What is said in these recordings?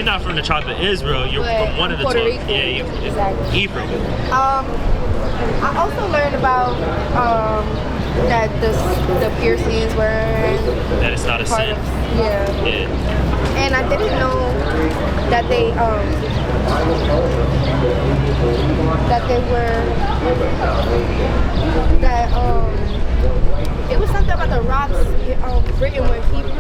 you're not from the tribe of Israel. You're from one of the 12. Yeah, exactly. Ephraim. I also learned about that the piercings were that it's not a sin. Yeah. And I didn't know that they it was something about the rocks written with Hebrew.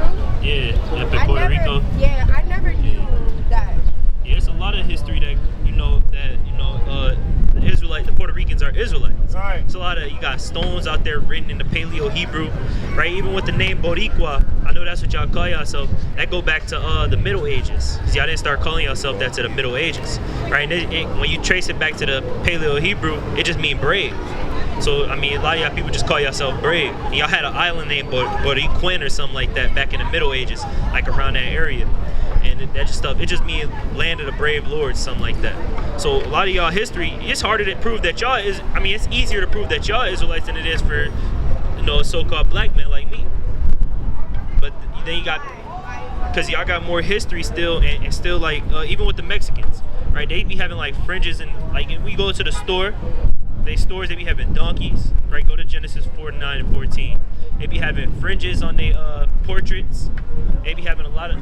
Yeah, up in Puerto Rico. Yeah, I never knew that. Yeah, there's a lot of history that the Puerto Ricans are Israelites. Right. It's a lot of, you got stones out there written in the Paleo Hebrew, right? Even with the name Boricua, I know that's what y'all call yourself. That go back to the Middle Ages. See, y'all didn't start calling yourself that to the Middle Ages, right? And when you trace it back to the Paleo Hebrew, it just means brave. So, I mean, a lot of y'all people just call yourself brave. And y'all had an island named Boricuan or something like that back in the Middle Ages, like around that area. And that just stuff, it just means land of the brave lords, something like that. So a lot of y'all history, it's harder to prove that y'all is, I mean, it's easier to prove that y'all Israelites than it is for, a so-called black man like me. But then you got, because y'all got more history still, and still like, even with the Mexicans, right? They be having like fringes, and like if we go to the store, they be having donkeys, right? Go to Genesis 4:9 and 14. They be having fringes on their portraits. They be having a lot of.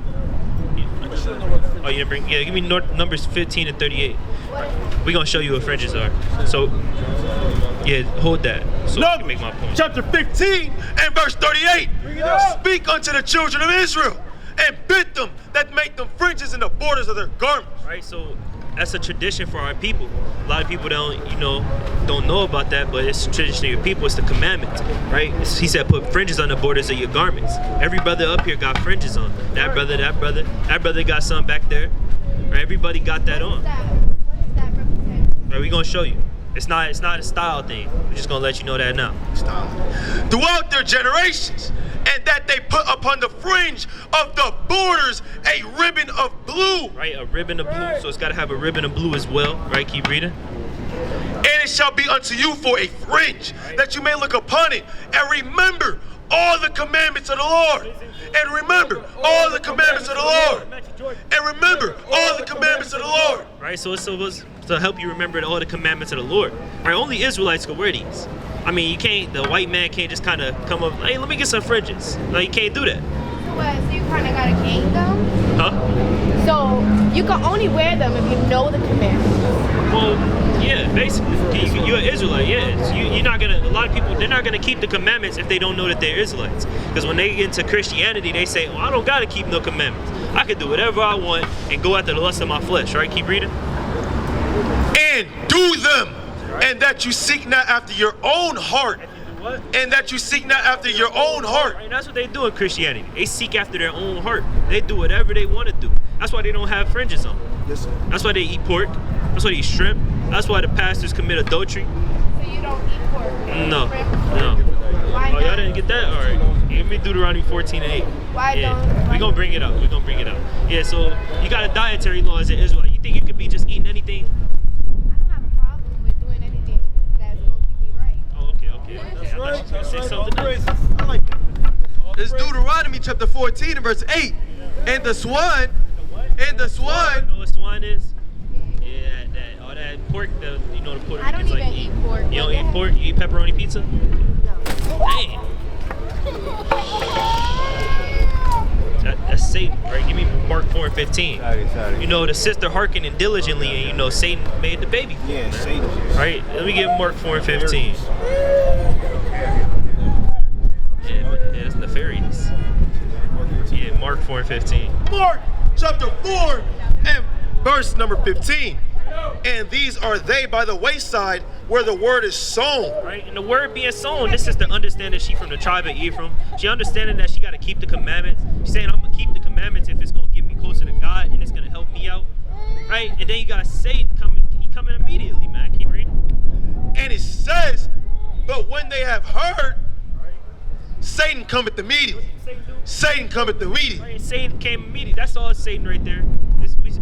Oh, you didn't bring? Yeah, give me numbers 15 and 38. We're gonna show you what fringes are. So, yeah, hold that. So I can make my point. Chapter 15 and verse 38. Speak unto the children of Israel and bid them that make them fringes in the borders of their garments. Right. So that's a tradition for our people. A lot of people don't know about that, but it's a tradition of your people. It's the commandments, right? He said, put fringes on the borders of your garments. Every brother up here got fringes on. That brother got some back there. Right? Everybody got that on. What does that represent? Right? We're gonna show you. It's not a style thing. We're just gonna let you know that now. Throughout their generations, and that they put upon the fringe of the borders a ribbon of blue. Right, a ribbon of blue. So it's gotta have a ribbon of blue as well. Right, keep reading. And it shall be unto you for a fringe, that you may look upon it and remember all the commandments of the Lord. And remember all the commandments of the Lord. And remember all the commandments of the Lord. Right, so it's to help you remember all the commandments of the Lord. Right, only Israelites can wear these. I mean, the white man can't just kind of come up, hey, let me get some fringes. No, you can't do that. So what, so you kind of got to gain them? Huh? So you can only wear them if you know the commandments. Well, yeah, basically. You're an Israelite, yeah. You're not gonna, a lot of people, they're not gonna keep the commandments if they don't know that they're Israelites. Because when they get into Christianity, they say, well, I don't gotta keep no commandments. I can do whatever I want and go after the lust of my flesh, right? Keep reading. And do them, and that you seek not after your own heart. What? And that you seek not after your own heart. Right, that's what they do in Christianity. They seek after their own heart. They do whatever they want to do. That's why they don't have fringes on. Yes, sir. That's why they eat pork. That's why they eat shrimp. That's why the pastors commit adultery. So you don't eat pork? No. Why Oh, y'all not? didn't get that? All right. Give me Deuteronomy 14 and 8. Why Yeah, don't? we're going to bring it up. Yeah, so you got a dietary law as an Israelite. You think you could be just eating anything? I don't have a problem with doing anything that's going to keep me right. Oh, okay. Yeah, I thought you were gonna say something else. I like that. It's Deuteronomy chapter 14 and verse 8. And the swine, You know what swine is? Yeah, all that pork, the Puerto I don't Ricans even like eat pork. You don't eat pork? You eat pepperoni pizza? No. Dang. That's Satan, right? Give me Mark 4 and 15. Sorry. You know, the sister hearkening diligently, and Satan made the baby. Yeah, Satan. Right? Let me give Mark 4 and 15. Yeah, it's nefarious. Yeah, Mark 4 and 15. Mark chapter 4 and verse number 15. And these are they by the wayside where the word is sown. Right? And the word being sown, this is to understand that she from the tribe of Ephraim. She understanding that she got to keep the commandments. She's saying, I'm going to keep the commandments if it's going to get me closer to God and it's going to help me out. Right? And then you got Satan coming. He coming immediately, man. Keep reading. And it says, but when they have heard, Satan cometh immediately. Satan cometh immediately. Right? Satan came immediately. That's all Satan right there.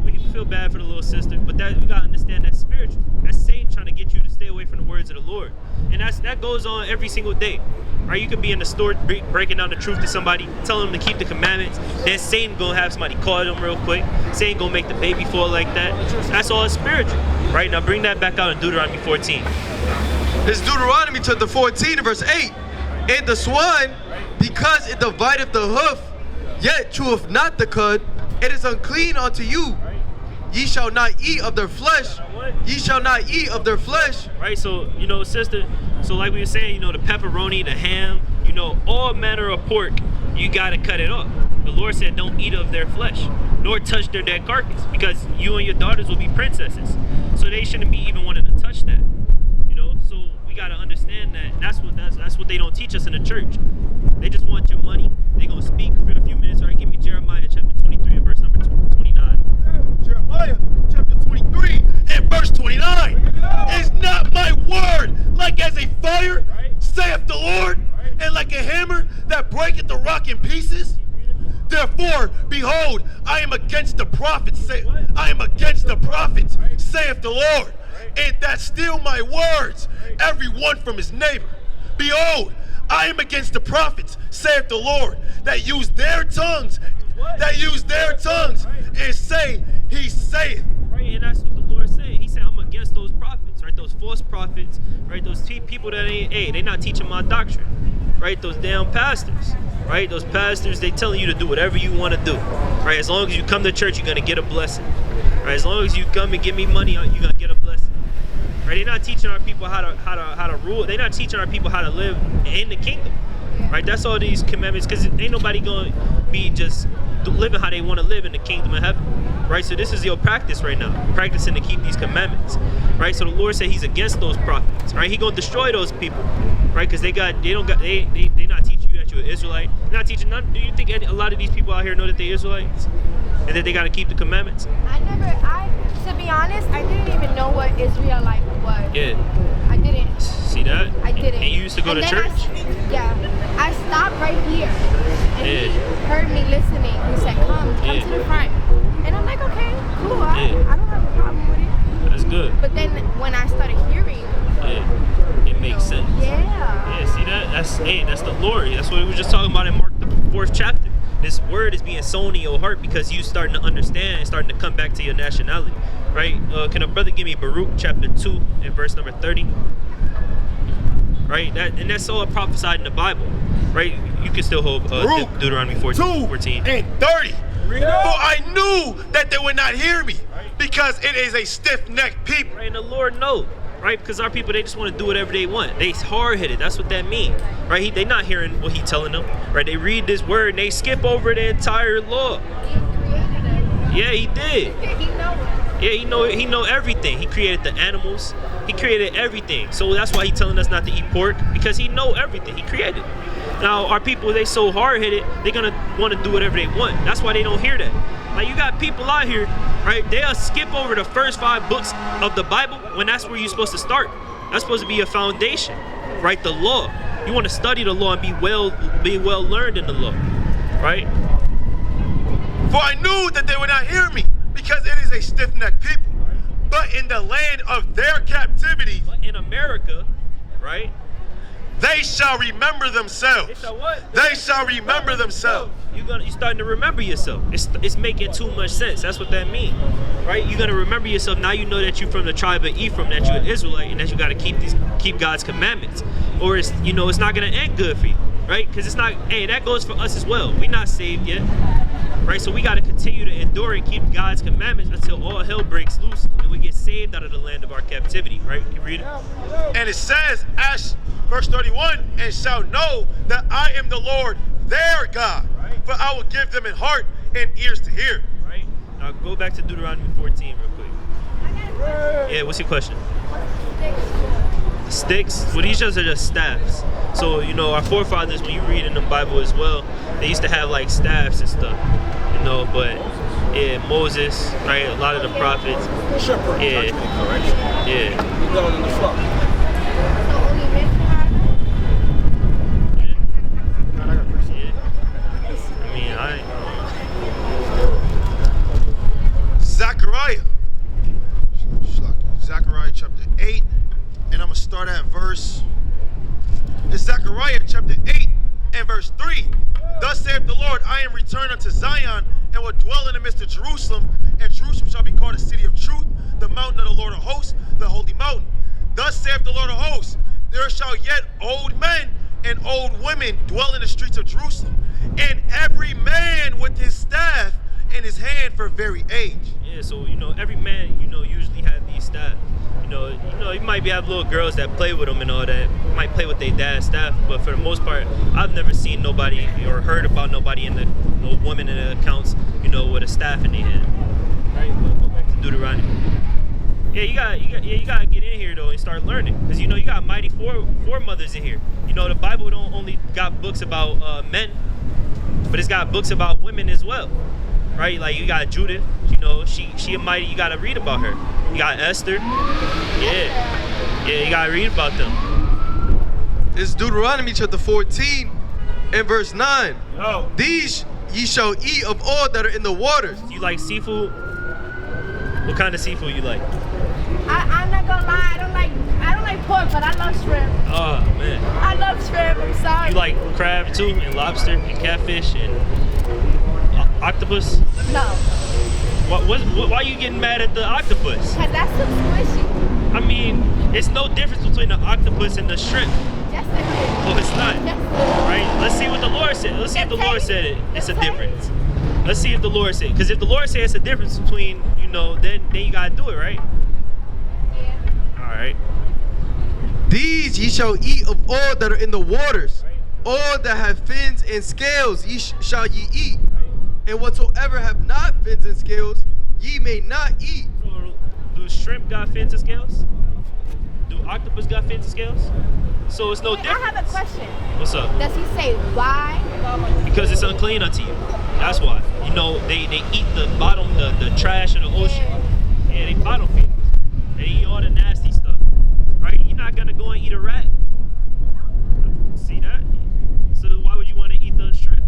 We feel bad for the little sister, but that we got to understand that's spiritual. That's Satan trying to get you to stay away from the words of the Lord. And that goes on every single day. Right? You could be in the store breaking down the truth to somebody, telling them to keep the commandments. Then Satan gonna have somebody call them real quick. Satan gonna make the baby fall like that. That's all spiritual. Right? Now bring that back out in Deuteronomy 14. It's Deuteronomy chapter 14 verse 8. And the swine, because it divideth the hoof, yet cheweth not the cud, it is unclean unto you. Ye shall not eat of their flesh. Ye shall not eat of their flesh. Right, so, you know, sister, so like we were saying, you know, the pepperoni, the ham, you know, all manner of pork, you gotta cut it off. The Lord said don't eat of their flesh, nor touch their dead carcass, because you and your daughters will be princesses. So they shouldn't be even wanting to touch that. You know, so we gotta understand that that's what they don't teach us in the church. They just want your money. They gonna speak for a few minutes. All right, give me Jeremiah chapter 23 and verse number 29. Jeremiah chapter 23 and verse 29. Is not my word like as a fire, saith the Lord, and like a hammer that breaketh the rock in pieces? Therefore, behold, I am against the prophets, I am against the prophets, saith the Lord, and that steal my words, every one from his neighbor. Behold, I am against the prophets, saith the Lord, that use their tongues, and say, he saith. Right, and that's what the Lord said. He said, I'm against those prophets, right? Those false prophets, right? Those people that they not teaching my doctrine, right? Those damn pastors, right? Those pastors, they telling you to do whatever you want to do, right? As long as you come to church, you're gonna get a blessing, right? As long as you come and give me money, you're gonna get a blessing, right? They're not teaching our people how to rule. They're not teaching our people how to live in the kingdom, right? That's all these commandments, because ain't nobody gonna be just living how they want to live in the kingdom of heaven, right? So this is your practice right now, practicing to keep these commandments, right? So the Lord said he's against those prophets, right? He gonna destroy those people, right? Because they not teaching you that you're an Israelite. They're not teaching none. Do you think a lot of these people out here know that they're Israelites and that they got to keep the commandments? To be honest, I didn't even know what Israelite was. Yeah. I didn't. See that? I didn't. And you used to go to church? I stopped right here. And he heard me listening. He said, come to the front. And I'm like, okay, cool. I don't have a problem with it. That's good. But then when I started hearing, it makes sense. Yeah, see that? That's the Lord. That's what we were just talking about in Mark the 4th chapter. This word is being sown in your heart because you starting to understand and starting to come back to your nationality, right? Can a brother give me Baruch chapter 2 and verse number 30? Right, that's all prophesied in the Bible, right? You can still hold Deuteronomy 14 and 30. For I knew that they would not hear me, because it is a stiff-necked people. Right, and the Lord knows, right? Because our people, they just want to do whatever they want. They hard-headed. That's what that means, right? They not hearing what he's telling them, right? They read this word and they skip over the entire law. Yeah, he did. Yeah, he know everything. He created the animals. He created everything. So that's why he's telling us not to eat pork, because he know everything. He created. Now, our people, they so hard-headed, they're going to want to do whatever they want. That's why they don't hear that. Like, you got people out here, right? They'll skip over the first 5 books of the Bible when that's where you're supposed to start. That's supposed to be a foundation, right? The law. You want to study the law and be well learned in the law, right? For I knew that they would not hear me, because it is a stiff-necked people. But in the land of their captivity, but in America, right? They shall remember themselves. They shall what? They shall remember themselves. You're starting to remember yourself. It's making too much sense. That's what that means, right? You're gonna remember yourself. Now you know that you're from the tribe of Ephraim, that you're an Israelite, and that you got to keep God's commandments, or it's not gonna end good for you, right? Because it's not. Hey, that goes for us as well. We're not saved yet, right? So we got to continue to endure and keep God's commandments until all hell breaks loose and we get saved out of the land of our captivity, right? Can you read it? And it says, verse 31, and shall know that I am the Lord their God, for I will give them a heart and ears to hear. Right. Now go back to Deuteronomy 14 real quick. Yeah, what's your question? Sticks? Well, these are just staffs. So, our forefathers, when you read in the Bible as well, they used to have like staffs and stuff, but Moses, right, a lot of the prophets. Shepherd. Yeah. Yeah. You going in the flock. Zechariah chapter 8, and I'm going to start at verse. It's Zechariah chapter 8 and verse 3. Thus saith the Lord, I am returned unto Zion and will dwell in the midst of Jerusalem, and Jerusalem shall be called a city of truth, the mountain of the Lord of hosts, the holy mountain. Thus saith the Lord of hosts, there shall yet old men and old women dwell in the streets of Jerusalem, and every man with his staff in his hand for very age. Yeah, so every man usually have these staff. You might have little girls that play with them and all that. Might play with their dad's staff, but for the most part, I've never seen nobody or heard about nobody in no woman in the accounts, with a staff in their hand. Right? Go back to Deuteronomy. Yeah, you gotta get in here though and start learning, because you got mighty foremothers in here. The Bible don't only got books about men, but it's got books about women as well, right? Like you got Judith, she a mighty. You gotta read about her. You got Esther, yeah, you gotta read about them. It's Deuteronomy chapter 14 and verse 9. Oh, These ye shall eat of all that are in the waters. you like seafood? What kind of seafood you like? I'm not gonna lie, I don't like pork, but I love shrimp. Oh man, I love shrimp, I'm sorry. you like crab too, and lobster, and catfish, and octopus? No, Why are you getting mad at the octopus? because that's too squishy. I mean, it's no difference between the octopus and the shrimp. Yes, it is. Well, it's not. Yes, it Right? Let's see what the Lord said. Let's see if the Lord said it's a Okay. difference. Let's see if the Lord said. Because if the Lord said it's a difference between, then you got to do it, right? is. Yeah. All right. These ye shall eat of all that are in the waters. All that have fins and scales shall ye eat. And whatsoever have not fins and scales, ye may not eat. So, do shrimp got fins and scales? Do octopus got fins and scales? So it's no Wait, I difference. have a question. What's up? Does he say why? Because it's unclean unto you. That's why. They eat the bottom, the trash of the ocean. Yeah, they bottom feed. They eat all the nasty stuff. Right? You're not gonna go and eat a rat. See that? So why would you want to eat the shrimp?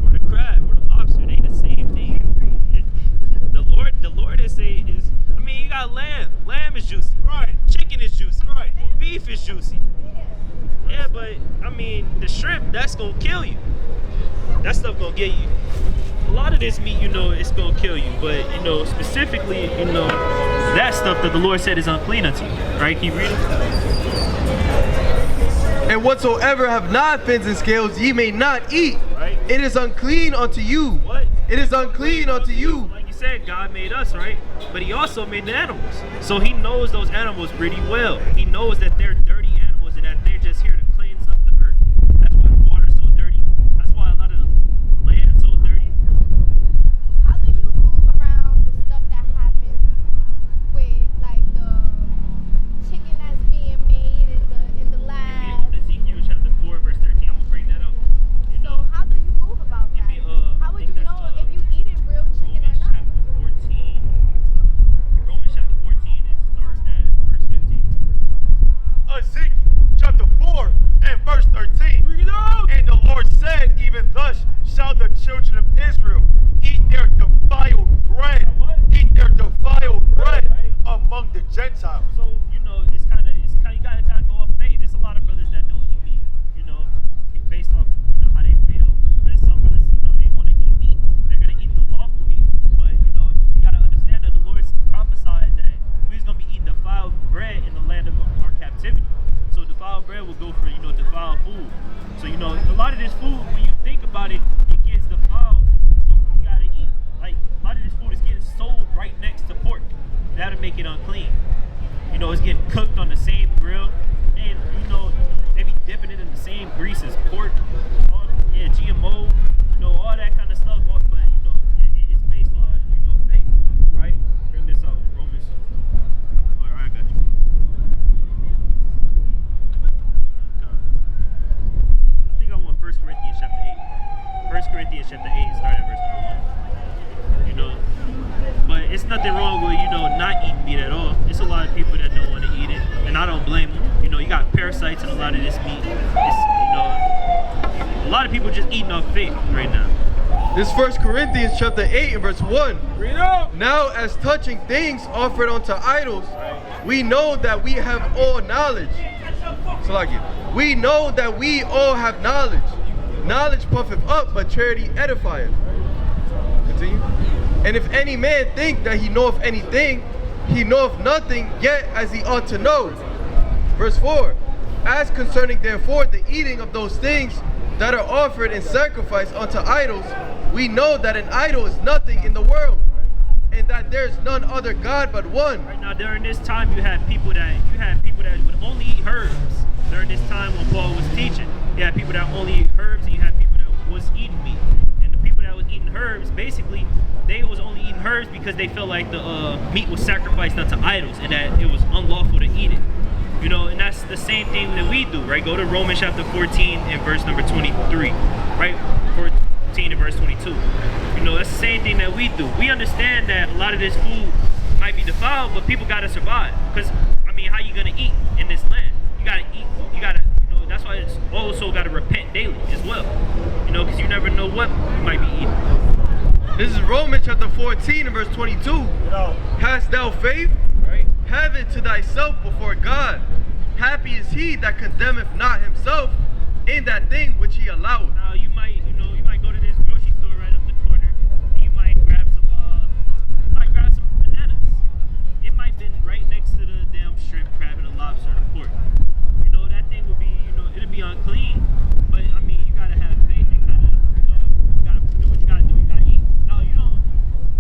Or the crab or the lobster? They the same thing. The Lord is you got lamb. Lamb is juicy. Right. Chicken is juicy. Right. Beef is juicy. Yeah, but the shrimp, that's gonna kill you. That stuff gonna get you. A lot of this meat, it's gonna kill you. But specifically, that stuff that the Lord said is unclean unto you. Right? Keep reading. And whatsoever have not fins and scales, ye may not eat. Right. It is unclean unto you. What? It is unclean unto you. Like you said, God made us, right? But he also made the animals. So he knows those animals pretty well. He knows that they're dirty animals and that they're just here to cleanse up the earth. That's why the water's so dirty. That's why a lot of the land's so dirty. How do you move around the stuff that happens with like the chicken that's being made in the lab? Ezekiel chapter 4, verse 13. I'm gonna bring that up. So how do you move about that? How would you know if you eating real chicken or not? Romans chapter 14, it starts at verse 15. Ezekiel chapter 4 and verse 13. And the Lord said, even thus shall the children of Israel eat their defiled bread. Eat their defiled bread among the Gentiles. So, you gotta kind of go off faith. There's a lot of brothers that don't eat meat, based off, how they feel. But there's some brothers, they want to eat meat. They're gonna eat the lawful meat. But, you gotta understand that the Lord prophesied that we was gonna be eating defiled bread in the land of our captivity. So defiled bread will go for, defiled food. So, a lot of this food, when you think about it, it gets defiled. So you gotta eat. Like, a lot of this food is getting sold right next to pork. That'll make it unclean. It's getting cooked on the same grill. And, they be dipping it in the same grease as pork. GMO, all that kind of stuff. But, it's based on, faith, right? Bring this up. Romans. All right, I got you. I think I want 1 Corinthians chapter 8. 1 Corinthians chapter 8, start at verse number 1. But it's nothing wrong with, not eating meat at all. It's a lot of people that don't want to eat it, and I don't blame them. You got parasites in a lot of this meat. A lot of people just eating off faith right now. This 1 Corinthians chapter 8 and verse 1. Read up. Now as touching things offered unto idols, We know that we have all knowledge. We know that we all have knowledge. Knowledge puffeth up, but charity edifieth. Continue. And if any man think that he knoweth anything, he knoweth nothing yet as he ought to know. Verse 4. As concerning therefore the eating of those things that are offered in sacrifice unto idols, we know that an idol is nothing in the world, and that there is none other God but one. Right now, during this time, you had people that would only eat herbs. During this time when Paul was teaching, you had people that only eat herbs, and you had people that was eating meat. And the people that was eating herbs, basically, they was only eating herbs because they felt like the meat was sacrificed unto idols, and that it was unlawful to eat it. You know, and that's the same thing that we do, right? Go to Romans chapter 14 and verse number 23, right? 14 and verse 22. You know, that's the same thing that we do. We understand that a lot of this food might be defiled, but people got to survive. Because, I mean, how you going to eat in this land? You got to eat. You got to, you know, that's why it's also got to repent daily as well. You know, because you never know what you might be eating. This is Romans chapter 14 and verse 22. Hast thou faith? Right. Have it to thyself before God. Happy is he that condemneth not himself in that thing which he alloweth. Now you might go to this grocery store right up the corner, and you might grab some bananas. It might have been right next to the damn shrimp, crab, and the lobster, and the pork. You know, that thing would be, you know, it'd be unclean. But I mean, you gotta have faith and kind of, you know, you gotta do what you gotta do. You gotta eat. No, you don't.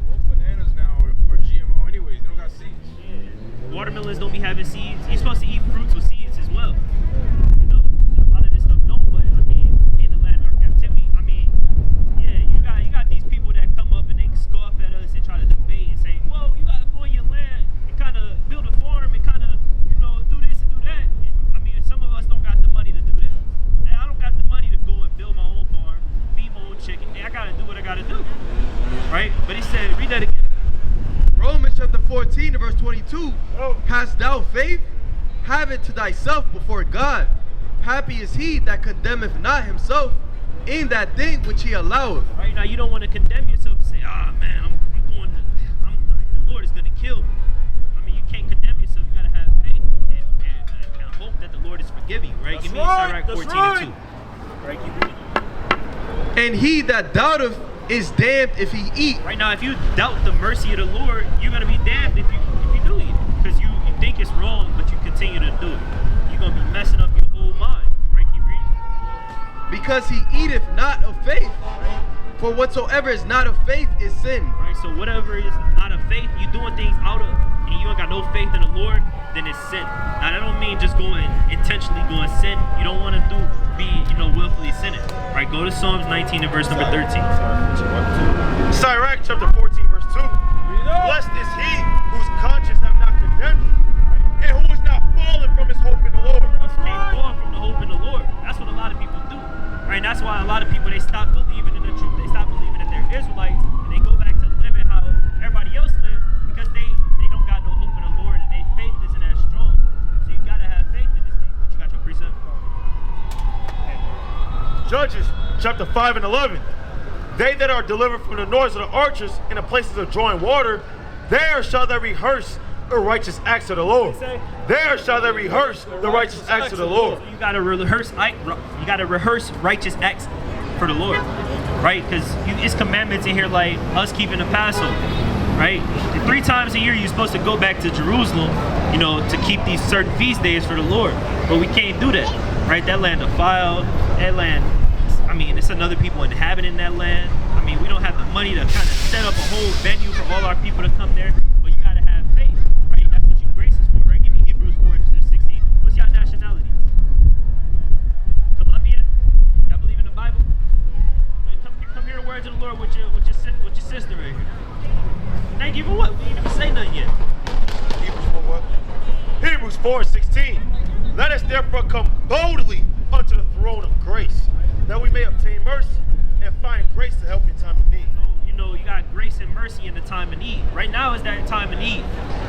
Most bananas now are GMO anyways. They don't got seeds. Yeah. Watermelons don't be having seeds. You're supposed to eat fruits with seeds as well. You know, a lot of this stuff don't. But I mean, we in the land of our captivity. I mean, yeah, you got these people that come up and they scoff at us and try to debate and say, well, you gotta go on your land and kind of build a farm and kind of, you know, do this and do that. And, I mean, some of us don't got the money to do that. And I don't got the money to go and build my own farm, feed my own chicken. And I gotta do what I gotta do, right? But he said, read that again. Romans chapter 14 and verse 22. Hast thou faith? Have it to thyself before God. Happy is he that condemneth not himself in that thing which he alloweth. Right now, you don't want to condemn yourself and say, "Ah, man, the Lord is going to kill me." I mean, you can't condemn yourself. You got to have faith and hope that the Lord is forgiving you, right? Give me Sirach 14 and 2. Right, keep reading. And he that doubteth is damned if he eat. Right now, if you doubt the mercy of the Lord, you're going to be damned if you do eat it. Because you think it's wrong, but you continue to do it. You're going to be messing up your whole mind. Right, keep reading. Because he eateth not of faith. For whatsoever is not of faith is sin. Right, so whatever is not of faith, you're doing things out of, and you ain't got no faith in the Lord, then it's sin. Now that don't mean just intentionally going sin. You don't want to be willfully sinning. Right, go to Psalms 19 and verse number 13. Sirach chapter 14 verse 2. Blessed is he whose conscience have not condemned him, and who is not fallen from his hope in the Lord. Can't fall from the hope in the Lord. That's what a lot of people do. Right, that's why a lot of people, they stop believing in the truth. They stop believing that they're Israelites, and they go back to living how everybody else lived because they don't got no hope in the Lord, and their faith isn't as strong. So you gotta have faith in this thing. But you got your precept. Judges chapter 5 and 11. They that are delivered from the noise of the archers in the places of drawing water, there shall they rehearse the righteous acts of the Lord. There shall they rehearse the righteous acts of the Lord. You gotta rehearse righteous acts for the Lord, right? Because it's commandments in here like us keeping the Passover, right? 3 times a year you're supposed to go back to Jerusalem, to keep these certain feast days for the Lord. But we can't do that, right? That land defiled. That land, I mean, it's another people inhabiting that land. I mean, we don't have the money to kind of set up a whole venue for all our people to come there. But you gotta have faith, right? That's what you grace is for, right? Give me Hebrews 4 and 16. What's your nationalities? Colombia? Y'all believe in the Bible? Right, come hear the words of the Lord with your sister right here. Thank you for what? We ain't even say nothing yet. Hebrews 4 and 16. Let us therefore come boldly unto the throne of grace, that we may obtain mercy and find grace to help in time of need. So, you got grace and mercy in the time of need. Right now is that time of need.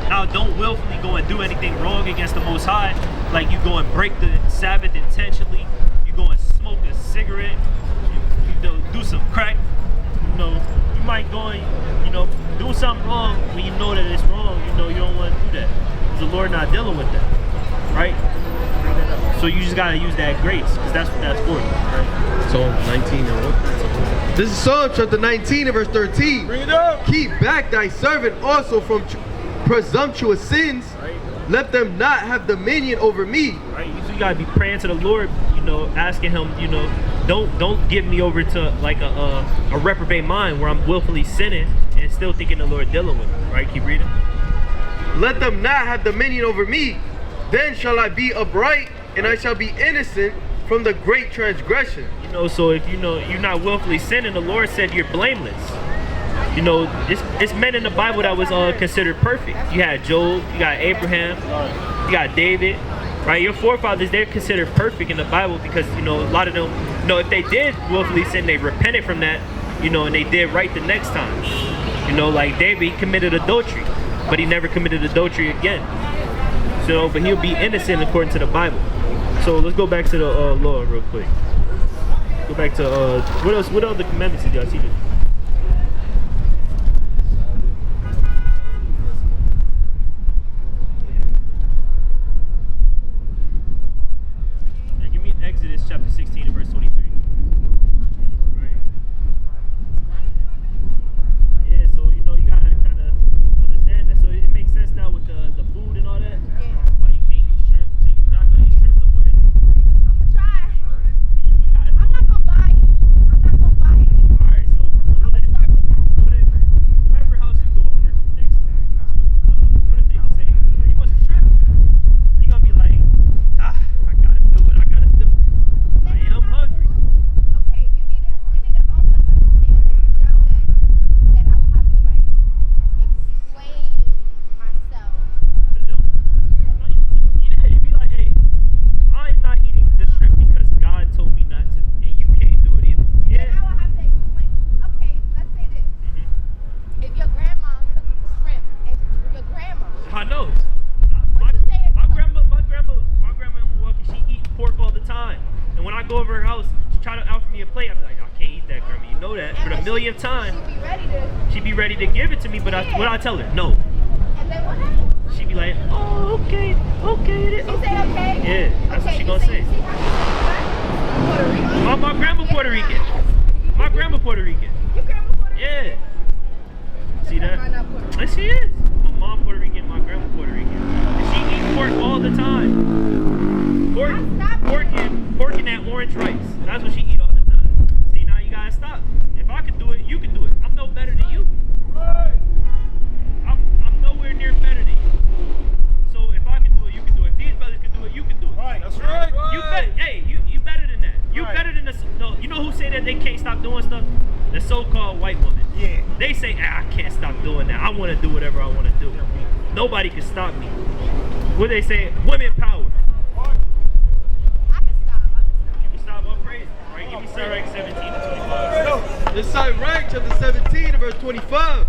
Now, don't willfully go and do anything wrong against the Most High, like you go and break the Sabbath intentionally, you go and smoke a cigarette, you do some crack, you might go and, do something wrong when you know that it's wrong, you don't want to do that. the Lord not dealing with that, right? So you just gotta use that grace, because that's what that's for, right? Psalm 19 and what? This is Psalm chapter 19 and verse 13. Bring it up. Keep back thy servant also from presumptuous sins. Right. Let them not have dominion over me. Right. So you gotta be praying to the Lord, you know, asking him, you know, don't give me over to like a reprobate mind where I'm willfully sinning and still thinking the Lord dealing with me. Right? Keep reading. Let them not have dominion over me. Then shall I be upright, and I shall be innocent from the great transgression. You know, so if you know you're not willfully sinning, the Lord said you're blameless. You know, it's men in the Bible that was considered perfect. You had Job, you got Abraham, you got David, right? Your forefathers, they're considered perfect in the Bible because, you know, a lot of them, you know, if they did willfully sin, they repented from that, you know, and they did right the next time. You know, like David, he committed adultery, but he never committed adultery again. So, but he'll be innocent according to the Bible. So let's go back to the law real quick. Go back to what else? What other commandments did y'all see? Yeah, give me Exodus chapter 16 and verse 23. Right. Yeah, so you know you gotta kind of understand that. So it makes sense now with the food and all that. Why you can't eat shrimp? So you're not gonna eat shrimp no more, is it? I'm gonna try. You gotta I'm not gonna buy it. I'm not gonna buy it. Alright, so I'm what gonna start with that. whatever house you go over next to, what if they just say, you want some shrimp? You're gonna be like, I gotta do what I gotta do. I am hungry. Okay, you need to also understand that y'all said that I will have to like explain myself. To them? Yeah, you'd be like, hey, I'm not eating this shrimp because God told me not to, and you can't do it either. Then Yeah. I will have to explain. Okay, let's say this. If your grandma cooked shrimp, if your grandma, I know. What you saying? My grandma in Milwaukee, she eat pork all the time. And when I go over her house, she try to offer me a plate. I be like, I can't eat that, grandma. You know that. For the and millionth time, she'd be ready to. she'd be ready to give it to me, but what I tell her? No. And then what happened? She'd be like, oh, okay. She said okay. Yeah, that's what she you gonna say- say. you see how Puerto Rican? My grandma Puerto Rican. My grandma Puerto Rican. Your grandma Puerto Rican? Yeah. See Your that? grandma not Puerto Rican. Yes, she is. My mom Puerto Rican, my grandma Puerto Rican. And she eats pork all the time. Pork and that orange rice. That's what she eat all the time. See, now you gotta stop. If I could do it, you can do it. I'm no better than you. I'm nowhere near better than you. So if I can do it, you can do it. If these brothers can do it, you can do it. Right. That's right. You better, hey, you better than that. You better than this. No, you know who say that they can't stop doing stuff? The so-called white woman. Yeah. They say, I can't stop doing that. I want to do whatever I want to do. Nobody can stop me. What they say? Women power. I can stop. You can stop all praise. Right? Give me Sirach 17 to 25. This is Sirach chapter 17 and verse 25.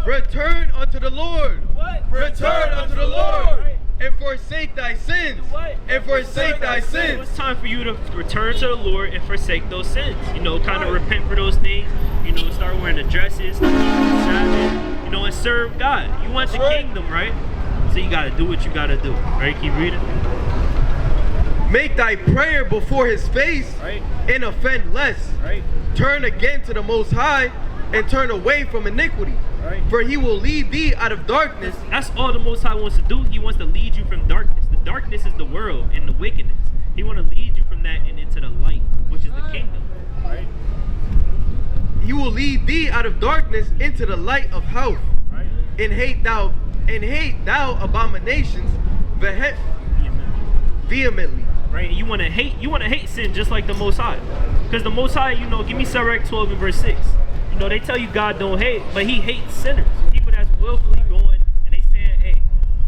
Return unto the Lord. What? Return unto the Lord. And forsake thy sins. What? And forsake thy So sins. it's time for you to return to the Lord and forsake those sins. You know, kind of repent for those things. You know, start wearing the dresses, start keeping the Sabbath, you know, and serve God. You want the kingdom, right? So you gotta do what you gotta do. Right? Keep reading. Make thy prayer before his face, Right? and offend less. Right? Turn again to the Most High, and turn away from iniquity. Right. For he will lead thee out of darkness. That's all the Most High wants to do. He wants to lead you from darkness. The darkness is the world and the wickedness. He wants to lead you from that and into the light, which is the kingdom. Right? He will lead thee out of darkness into the light of health. Right? And hate thou abominations vehemently. Right? And you want to hate sin just like the Most High. Because the Most High, you know, give me Sirach 12 and verse 6. You know, they tell you God don't hate, but he hates sinners. People that's willfully going and they saying, hey,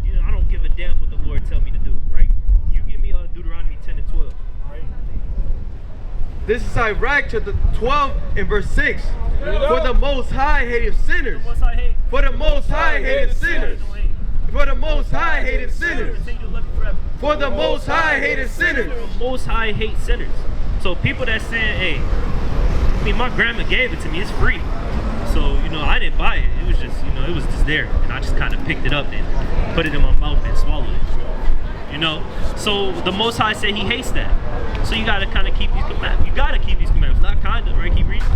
you know, I don't give a damn what the Lord tell me to do. Right? You give me Deuteronomy 10 and 12. Right? This is Sirach chapter 12 and verse 6. For the Most High hateth sinners. Most High hate. For the Most High hated sinners. Don't hate. For the Most High hated sinners. Continue to love you forever. For the Most High hated sinners. The Most High hates sinners. So people that saying, hey, I mean, my grandma gave it to me. It's free. So, you know, I didn't buy it. It was just, you know, it was just there. And I just kind of picked it up and put it in my mouth and swallow it. You know? So the Most High said he hates that. So you gotta kind of keep these commandments. You gotta keep these commandments, not kinda, right? Keep reading.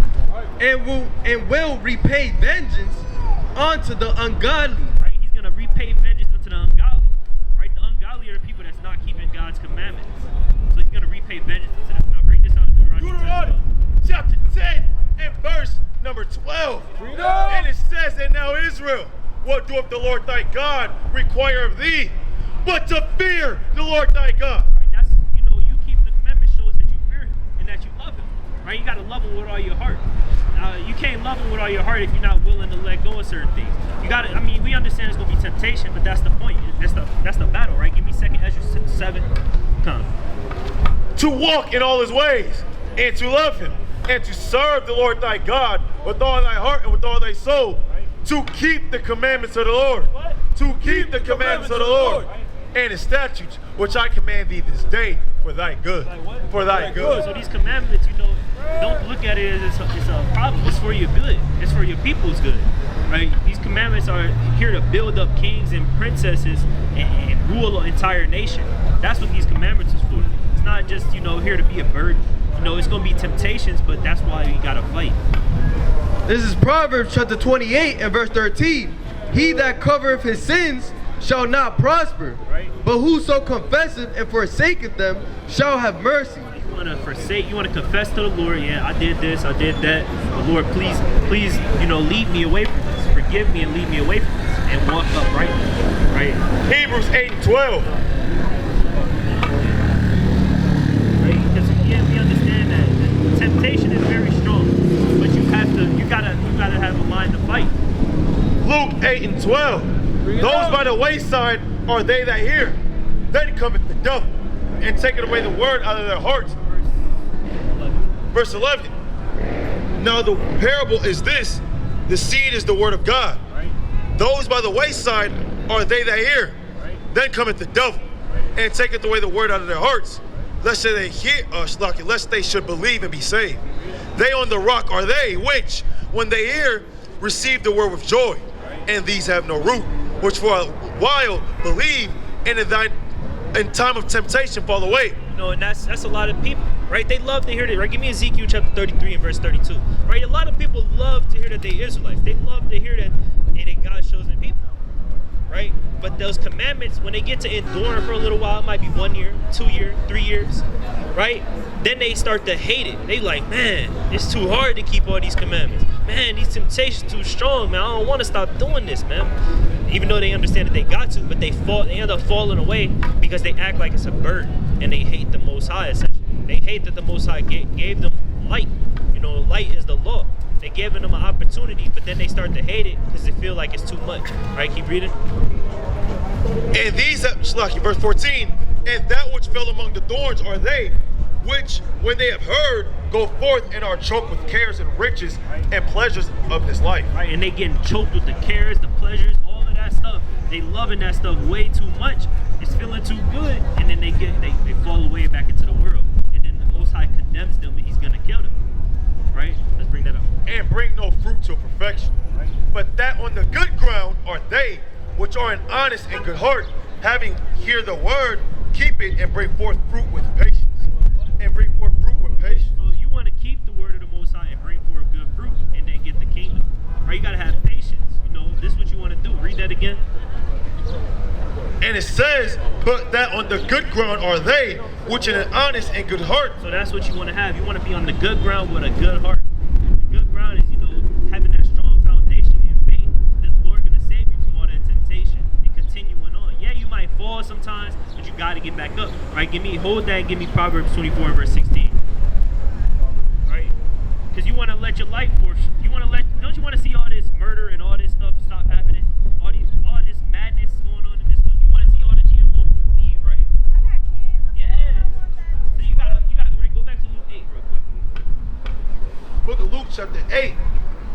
And will repay vengeance unto the ungodly. Right? He's gonna repay vengeance unto the ungodly. Right? The ungodly are the people that's not keeping God's commandments. So he's gonna repay vengeance unto them. Now bring this out in Deuteronomy chapter 10 and verse number 12. And it says, and now Israel, what doeth the Lord thy God require of thee, but to fear the Lord thy God. Right? That's, you know, you keep the commandments shows that you fear him and that you love him. Right? You gotta love him with all your heart. You can't love him with all your heart if you're not willing to let go of certain things. You gotta, I mean, we understand it's gonna be temptation, but that's the point. That's the battle, right? Give me 2 Ezra 7. Come. To walk in all his ways, and to love him, and to serve the Lord thy God with all thy heart and with all thy soul, to keep the commandments of the Lord, to keep the commandments of the Lord, and his statutes, which I command thee this day for thy good. For thy good. So these commandments, you know, don't look at it as it's a problem. It's for your good. It's for your people's good. Right? These commandments are here to build up kings and princesses and rule an entire nation. That's what these commandments is for. It's not just, you know, here to be a burden. You know, it's going to be temptations, but that's why you got to fight. This is Proverbs chapter 28 and verse 13. He that covereth his sins shall not prosper, right? But whoso confesseth and forsaketh them shall have mercy. You want to forsake, you want to confess to the Lord, yeah, I did this, I did that. But Lord, please, you know, lead me away from this. Forgive me and lead me away from this. And walk upright, right? Hebrews 8 and 12. Right? Because again, we understand that temptation is very strong, but you gotta have a mind to fight. Luke 8 and 12. Those by the wayside are they that hear. Then cometh the devil, and taketh away the word out of their hearts. Verse 11. Now the parable is this: the seed is the word of God. Right. Those by the wayside are they that hear. Right. Then cometh the devil, and taketh away the word out of their hearts, lest they hear, lest they should believe and be saved. They on the rock are they which, when they hear, receive the word with joy, and these have no root, which for a while believe, and in time of temptation fall away. You know, and that's a lot of people, right? They love to hear that, right? Give me Ezekiel chapter 33 and verse 32, right? A lot of people love to hear that they Israelites. They love to hear that they God's chosen people, right? But those commandments, when they get to enduring for a little while, it might be 1 year, 2 years, 3 years, right? Then they start to hate it. They like, man, it's too hard to keep all these commandments. Man, these temptations too strong, man. I don't want to stop doing this, man. Even though they understand that they got to, but they end up falling away because they act like it's a burden, and they hate the Most High, essentially. They hate that the Most High gave them light. You know, light is the law. They giving them an opportunity, but then they start to hate it because they feel like it's too much. Right? Keep reading. And these, verse 14, and that which fell among the thorns are they, which, when they have heard, go forth and are choked with cares and riches and pleasures of this life. Right, and they getting choked with the cares, the pleasures, all of that stuff. They loving that stuff way too much. It's feeling too good, and then they fall away back into the world. And then the Most High condemns them, and He's gonna kill them. Right? Let's bring that up. And bring no fruit to perfection. Right. But that on the good ground are they, which are an honest and good heart, having hear the word, keep it, and bring forth fruit with patience. And bring forth fruit with patience. So you want to keep the word of the Most High and bring forth good fruit, and then get the kingdom. Right? You gotta have patience. You know, this is what you want to do. Read that again. And it says, but that on the good ground are they, which in an honest and good heart. So that's what you want to have. You want to be on the good ground with a good heart. The good ground is, you know, having that strong foundation in faith that the Lord going to save you from all that temptation and continuing on. Yeah, you might fall sometimes, but you got to get back up. Right? Hold that and give me Proverbs 24 and verse 16. Right? Because you want to let your light force. Don't you want to see all this murder and all this stuff stop happening? All this madness going on in this country. You want to see all the GMO food leave, right? I got kids. Yeah. So you gotta go back to Luke 8 real quick. Book of Luke chapter 8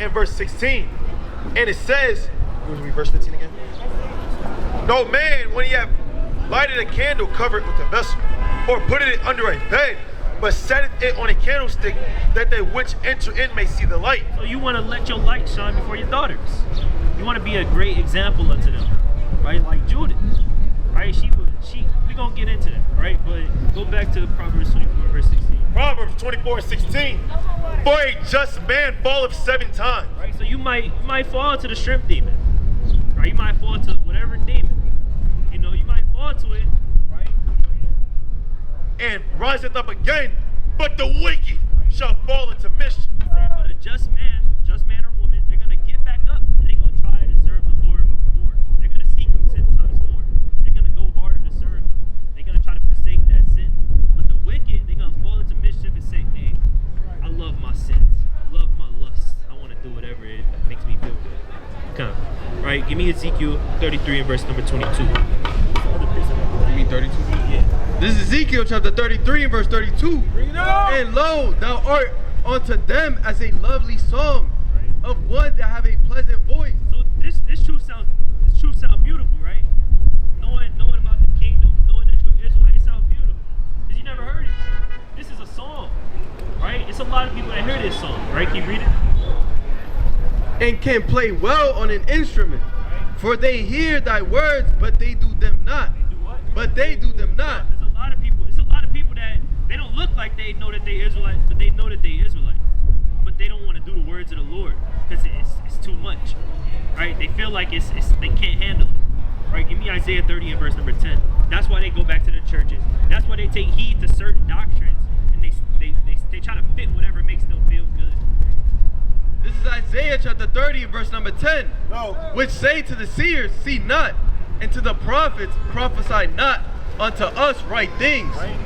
and verse 16. And it says, where's we verse 15 again? No man, when he have lighted a candle, covered with a vessel, or put it under a bed, but setteth it on a candlestick, that they which enter in may see the light. So you want to let your light shine before your daughters. You want to be a great example unto them. right? Like Judith, right? We gonna get into that, right? But go back to Proverbs 24, verse 16. Proverbs 24:16. For a just man falleth 7 times. Right? So you might fall to the shrimp demon, right? You might fall to whatever demon. You know, you might fall to it, right? And riseth up again, but the wicked shall fall into mischief. But a just man or woman, they're gonna get back up and they're gonna try to serve the Lord more. They're gonna seek Him 10 times more. They're gonna go harder to serve Him. They're gonna try to forsake that sin. But the wicked, they're gonna fall into mischief and say, "Hey, I love my sins. I love my lusts. I want to do whatever it makes me feel good." Come, right? Give me Ezekiel 33 and verse number 22. You mean 32? Yeah. This is Ezekiel chapter 33 and verse 32. Bring it up. And lo, thou art unto them as a lovely song of one that have a pleasant voice. So this truth sounds beautiful, right? Knowing about the kingdom, knowing that you're Israelite, it sounds beautiful. Because you never heard it. This is a song, right? It's a lot of people that hear this song, right? Can you read it? And can play well on an instrument. For they hear thy words, but they do them not. They do what? But they do them not. There's a lot of people. It's a lot of people that they don't look like they know that they Israelites, but they know that they Israelites. But they don't want to do the words of the Lord because it's too much, right? They feel like it's they can't handle it, right? Give me Isaiah 30 and verse number 10. That's why they go back to the churches. That's why they take heed to certain doctrines, and they try to fit whatever makes them feel good. This is Isaiah chapter 30 verse number 10. No. Which say to the seers, see not, and to the prophets, prophesy not unto us right things. Right.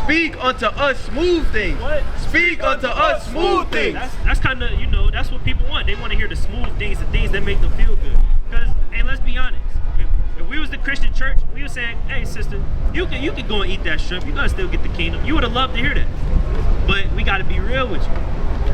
Speak unto us smooth things. What? Speak unto us smooth things. That's kind of, that's what people want. They want to hear the smooth things, the things that make them feel good. Because, hey, let's be honest. If we was the Christian church, we were saying, hey, sister, you can go and eat that shrimp. You're going to still get the kingdom. You would have loved to hear that. But we got to be real with you.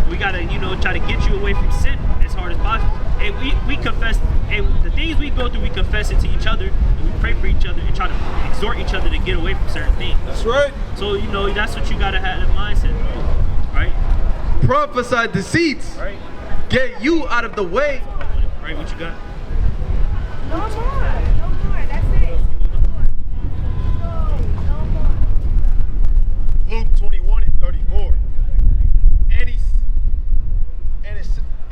We got to, try to get you away from sin as hard as possible. And we confess, and the things we go through, we confess it to each other, and we pray for each other, and try to exhort each other to get away from certain things. That's right. So, that's what you got to have that mindset, right? Prophesy deceits. Right? Get you out of the way. Right, what you got? No more, that's it. No more. Luke 21 and 34.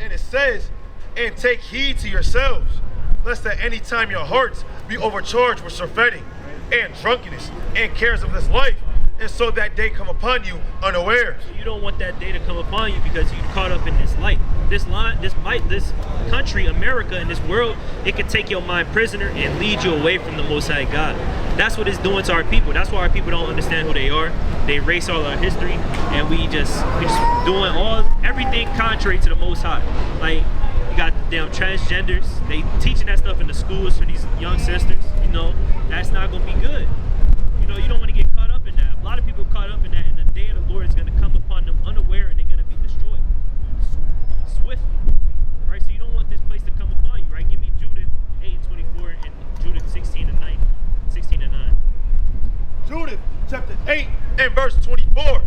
And it says, and take heed to yourselves, lest at any time your hearts be overcharged with surfeiting and drunkenness and cares of this life, and so that day come upon you unawares. You don't want that day to come upon you because you're caught up in this light. This country, America, and this world, it can take your mind prisoner and lead you away from the Most High God. That's what it's doing to our people. That's why our people don't understand who they are. They erase all our history, and we just doing everything contrary to the Most High. Like, you got the damn transgenders. They teaching that stuff in the schools for these young sisters. That's not gonna be good. You don't want to get caught up in that. A lot of people caught up in that, and the day of the Lord is going to come upon them unaware, and they're going to be destroyed swiftly. Right? So you don't want this place to come upon you, right? Give me Judith 8:24 and Judith 16 and 9. Judith chapter 8 and verse 24.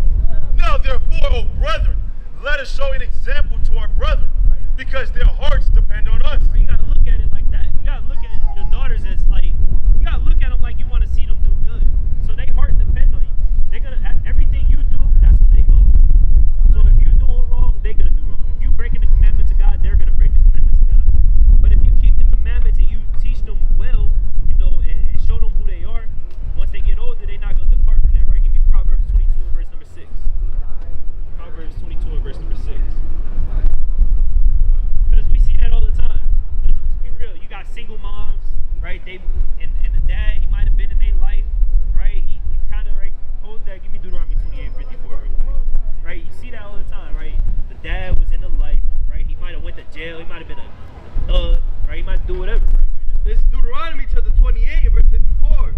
Now therefore, O brethren, let us show an example to our brethren, because their hearts depend on us. You got to look at it like that. You got to look at your daughters as like, you got to look at them like you want to see them do good. So they heart depend on you. They're going to, everything you do, that's what they going to do. So if you doing wrong, they're going to do wrong. If you breaking the commandments of God, they're going to break the commandments of God. But if you keep the commandments and you teach them well, and show them who they are, once they get older, they're not going to depart from that, right? Give me Proverbs 22 and verse number 6. Proverbs 22 and verse number 6. Because we see that all the time. Let's be real. You got single moms, right? And the dad, he might have been in their life, right? He kind of, right, hold that. Give me Deuteronomy 28:54, right? You see that all the time, right? The dad was in the life, right? He might have went to jail. He might have been a thug, right? He might do whatever, right? This is Deuteronomy chapter 28 and verse 54.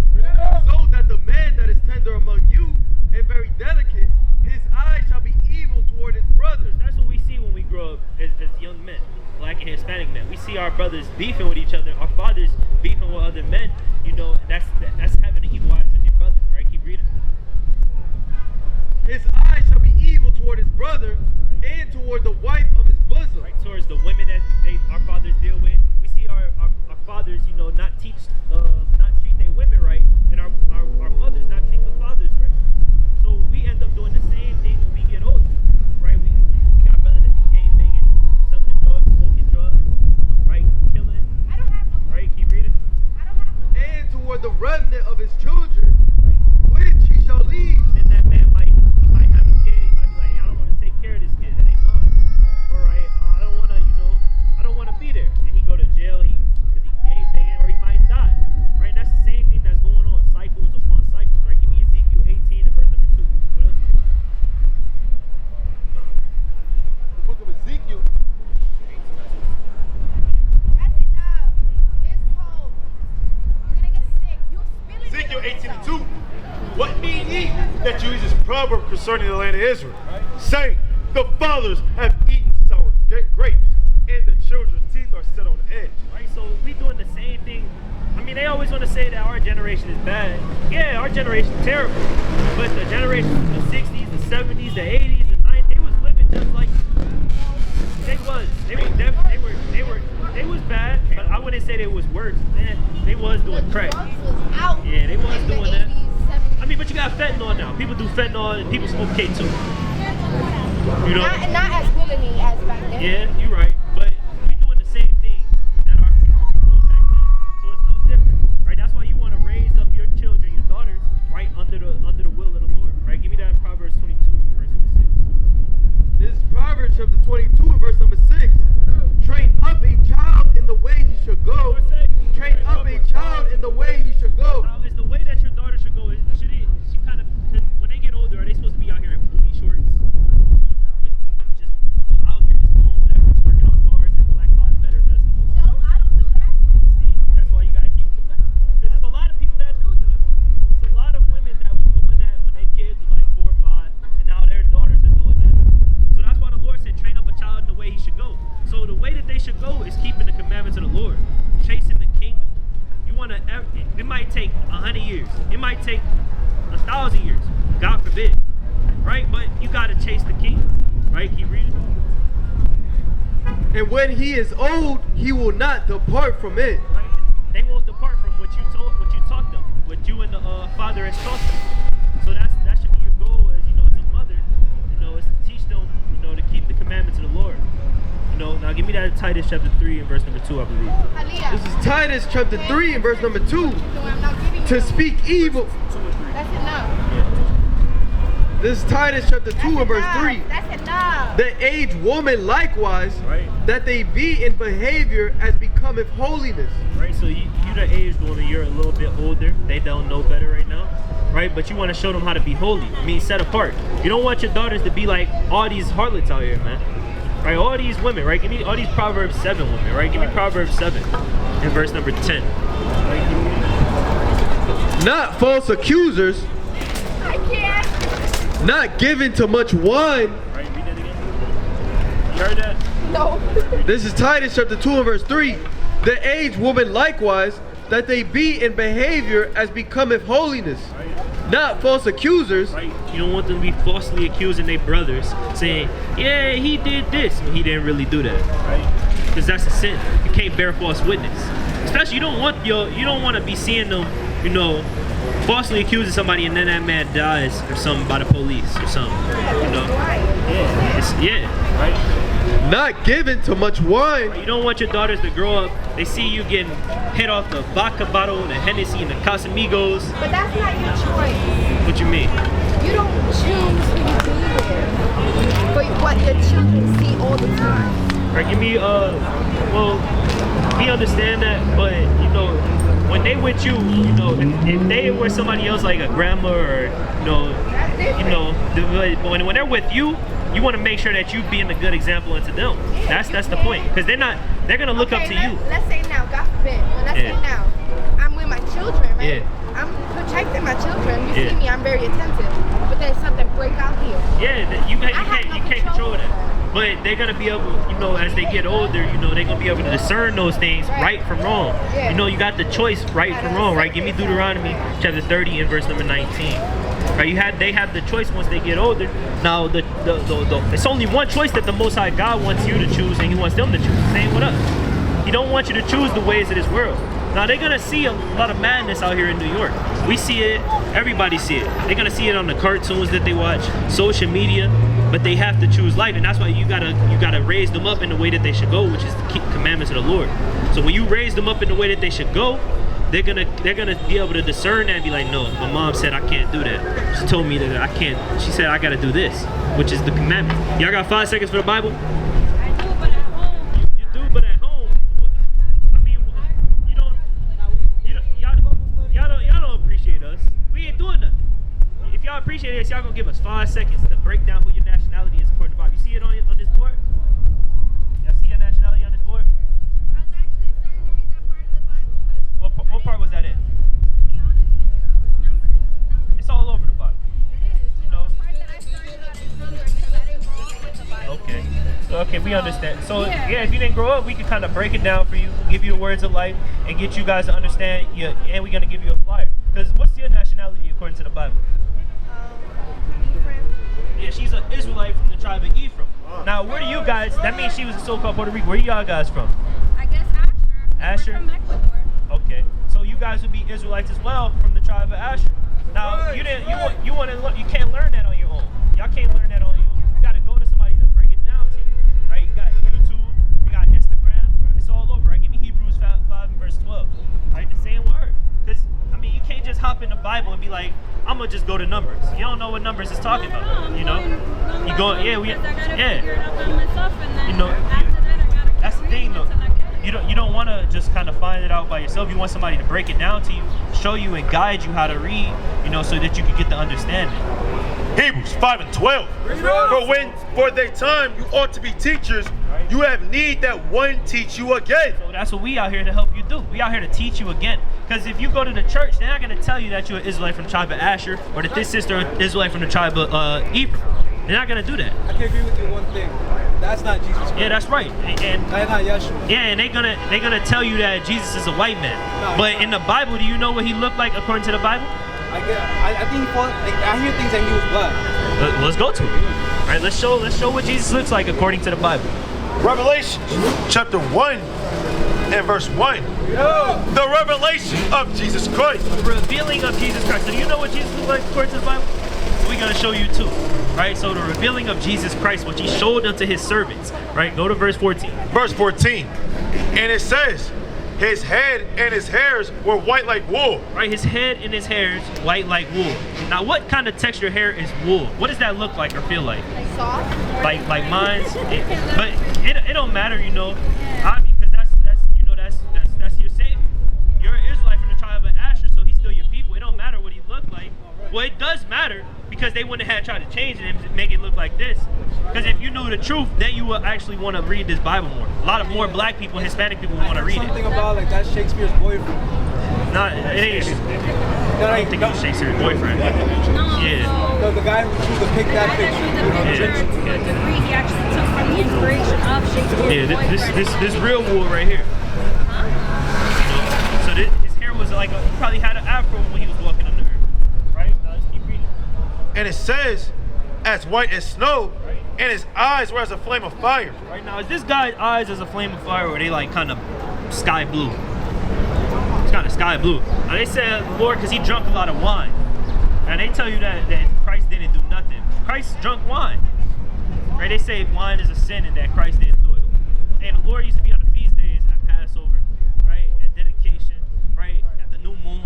So that the man that is tender among you and very delicate, his eyes shall be evil toward his brothers. That's what we see when we grow up as young men, Black and Hispanic men. We see our brothers beefing with each other, our fathers beefing with other men. That's having an evil eye to your brother, right? Keep reading. His eyes shall be evil toward his brother and toward the wife of his bosom. Right, towards the women that our fathers deal with. We see our fathers, not teach What mean ye that you use this proverb concerning the land of Israel, saying, the fathers have eaten sour grapes, and the children's teeth are set on edge? Right, so we doing the same thing. I mean, they always want to say that our generation is bad. Yeah, our generation is terrible. But the generation of the 60s, the 70s, the 80s, the 90s, they was living just like they was. They was bad, but I wouldn't say they was worse. Man, they was doing crack. Yeah, they was doing that. I mean, but you got fentanyl now. People do fentanyl and people smoke K2. You know? Not as willingly as back then. Yeah, you're right. But we doing the same thing that our people were doing back then. So it's no different, right? That's why you want to raise up your children, your daughters, right under the will of the Lord, right? Give me that in Proverbs 22, verse number 6. This is Proverbs chapter 22 and verse number 6. Train up a child in the way he should go. Train up a child in the way he should go. Now, is the way that your daughter should go, should it, she kind of, when they get older, are they supposed to be out here in booty shorts? Just out here just doing whatever, twerking on cars and Black Lives Matter festivals? No, I don't do that. See, that's why you got to keep them back. Because there's a lot of people that do that. There's a lot of women that was doing that when their kids was like 4 or 5, and now their daughters are doing that. So that's why the Lord said, train up a child in the way he should go. So the way that they should go is keeping the commandments of the Lord, chasing the kingdom. You want to, it might take 100 years. It might take 1,000 years. God forbid. Right? But you got to chase the kingdom. Right? Keep reading. And when he is old, he will not depart from it. Right? They won't depart from what you taught them, what you and the Father has taught them. So that should be your goal as, you know, as a mother, you know, is to teach them, you know, to keep the commandments of the Lord. You know, now give me that in Titus chapter 3 and verse number 2, I believe. This is Titus chapter 3 and verse number 2. To speak evil. That's enough. This is Titus chapter 2 and verse 3. That's enough. The aged woman likewise, Right. that they be in behavior as becometh holiness. Right, so you the aged woman, you're a little bit older. They don't know better right now. Right, but you want to show them how to be holy. I mean, set apart. You don't want your daughters to be like all these harlots out here, man. Right, all these women, right? Give me all these Proverbs 7 women, right? Give me Proverbs 7 in verse number 10. Not false accusers, I can't. not given to much wine. Right, read that again. You heard that? No. This is Titus chapter 2 and verse 3. The aged woman likewise, that they be in behavior as becometh holiness. Not false accusers. Right? You don't want them to be falsely accusing their brothers, saying, yeah, he did this, and he didn't really do that, right? Because that's a sin. You can't bear false witness. Especially you don't want to be seeing them, you know, falsely accusing somebody and then that man dies or something by the police or something. You know? Yeah, right? Not given to much wine. You don't want your daughters to grow up, they see you getting hit off the vodka bottle, the Hennessy, and the Casamigos. But that's not your choice. What you mean? You don't choose who you be with. But what your children see all the time. Right, give me, well, we understand that, but, you know, when they with you, you know, if they were somebody else like a grandma or, when they're with you, you want to make sure that you being a good example unto them. Yeah, that's the point, because they're gonna look up to you. Let's say now, God forbid. Let's say now, I'm with my children, right? I'm protecting my children. You see me, I'm very attentive. But then something break out here. Yeah, you can't control that. But they're gonna be able, you know, as they get older, you know, they're gonna be able to discern those things, right from wrong. Yeah. You know, you got the choice, right from wrong, right? Give me Deuteronomy chapter 30 and verse number 19. Right, they have the choice once they get older. Now, it's only one choice that the Most High God wants you to choose, and He wants them to choose. Same with us. He don't want you to choose the ways of this world. Now, they're gonna see a lot of madness out here in New York. We see it. Everybody see it. They're gonna see it on the cartoons that they watch, social media. But they have to choose life, and that's why you gotta raise them up in the way that they should go, which is to keep commandments of the Lord. So when you raise them up in the way that they should go, they're gonna be able to discern that and be like, no, my mom said I can't do that. She told me that I can't. She said I gotta do this, which is the commandment. Y'all got 5 seconds for the Bible? I do, but at home. You do, but at home. I mean, y'all don't appreciate us. We ain't doing nothing. If y'all appreciate us, y'all gonna give us 5 seconds to break down who your nationality is according to the Bible. You see it on this board? Y'all see your nationality on this board? I was actually starting to read that part of the Bible because What part was that in? to be honest with you, numbers. It's all Okay, we So, understand. So yeah, if you didn't grow up, we can kind of break it down for you, give you the words of life, and get you guys to understand. Yeah, and we're gonna give you a flyer. Because what's your nationality according to the Bible? Ephraim. Yeah, she's an Israelite from the tribe of Ephraim. Now, where do you guys? That means she was a so-called Puerto Rican. Where y'all guys from? I guess Asher. Asher? We're from Ecuador. Okay, so you guys would be Israelites as well from the tribe of Asher. Now, you can't learn that on your own. Y'all can't learn that on your own. You gotta go to somebody to break it down to you, right? You got YouTube, you got Instagram, it's all over, right? Give me Hebrews 5 and verse 12, right? The same word. Because, I mean, you can't just hop in the Bible and be like, I'm gonna just go to Numbers. You don't know what Numbers is talking about, you know? You go, yeah, you know, that's the thing though. You don't want to just kind of find it out by yourself. You want somebody to break it down to you, show you and guide you how to read, you know, so that you can get the understanding. Hebrews 5 and 12. For the time you ought to be teachers, you have need that one teach you again. So that's what we out here to help you do. We out here to teach you again. Because if you go to the church, they're not going to tell you that you're an Israelite from the tribe of Asher or that this sister is Israelite from the tribe of Ephraim. They're not going to do that. I can agree with you one thing. That's not Jesus Christ. Yeah, that's right. And That's not Yeshua. yeah, and they're gonna tell you that Jesus is a white man. But in the Bible, do you know what he looked like according to the Bible? I think I hear things that he was black. Let's go to it. All right, let's show what Jesus looks like according to the Bible. Revelation chapter 1 and verse 1. The revelation of Jesus Christ. The revealing of Jesus Christ. So do you know what Jesus looks like according to the Bible? We're gonna show you too. Right? So the revealing of Jesus Christ, which he showed unto his servants. Right? Go to verse 14. Verse 14. And it says, his head and his hairs were white like wool. Right? His head and his hairs white like wool. Now what kind of texture hair is wool? What does that look like or feel like? Soft. Like mine's, but it don't matter, you know, because that's your savior. You're an Israelite from the tribe of Asher, so he's still your people. It don't matter what he looked like. Well, it does matter because they wouldn't have tried to change it and make it look like this. Because if you knew the truth, then you would actually want to read this Bible more. A lot of more black people, Hispanic people want to read it. Something about like that's Shakespeare's boyfriend. Not, it ain't. I don't think it's Shakespeare's boyfriend. Yeah. The guy who chose to pick that picture. He actually took from the inspiration of Shakespeare. Yeah, this real wool right here. So his hair was like, he probably had an afro when he was walking on the earth. Right? Now let's keep reading. And it says, as white as snow, and his eyes were as a flame of fire. Right now, is this guy's eyes as a flame of fire, or are they like kind of sky blue? It's kind of sky blue. Now they said, Lord, because he drunk a lot of wine. And they tell you that Christ didn't do nothing. Christ drunk wine. Right? They say wine is a sin and that Christ didn't do it. And the Lord used to be on the feast days at Passover, right? At dedication, right? At the new moons.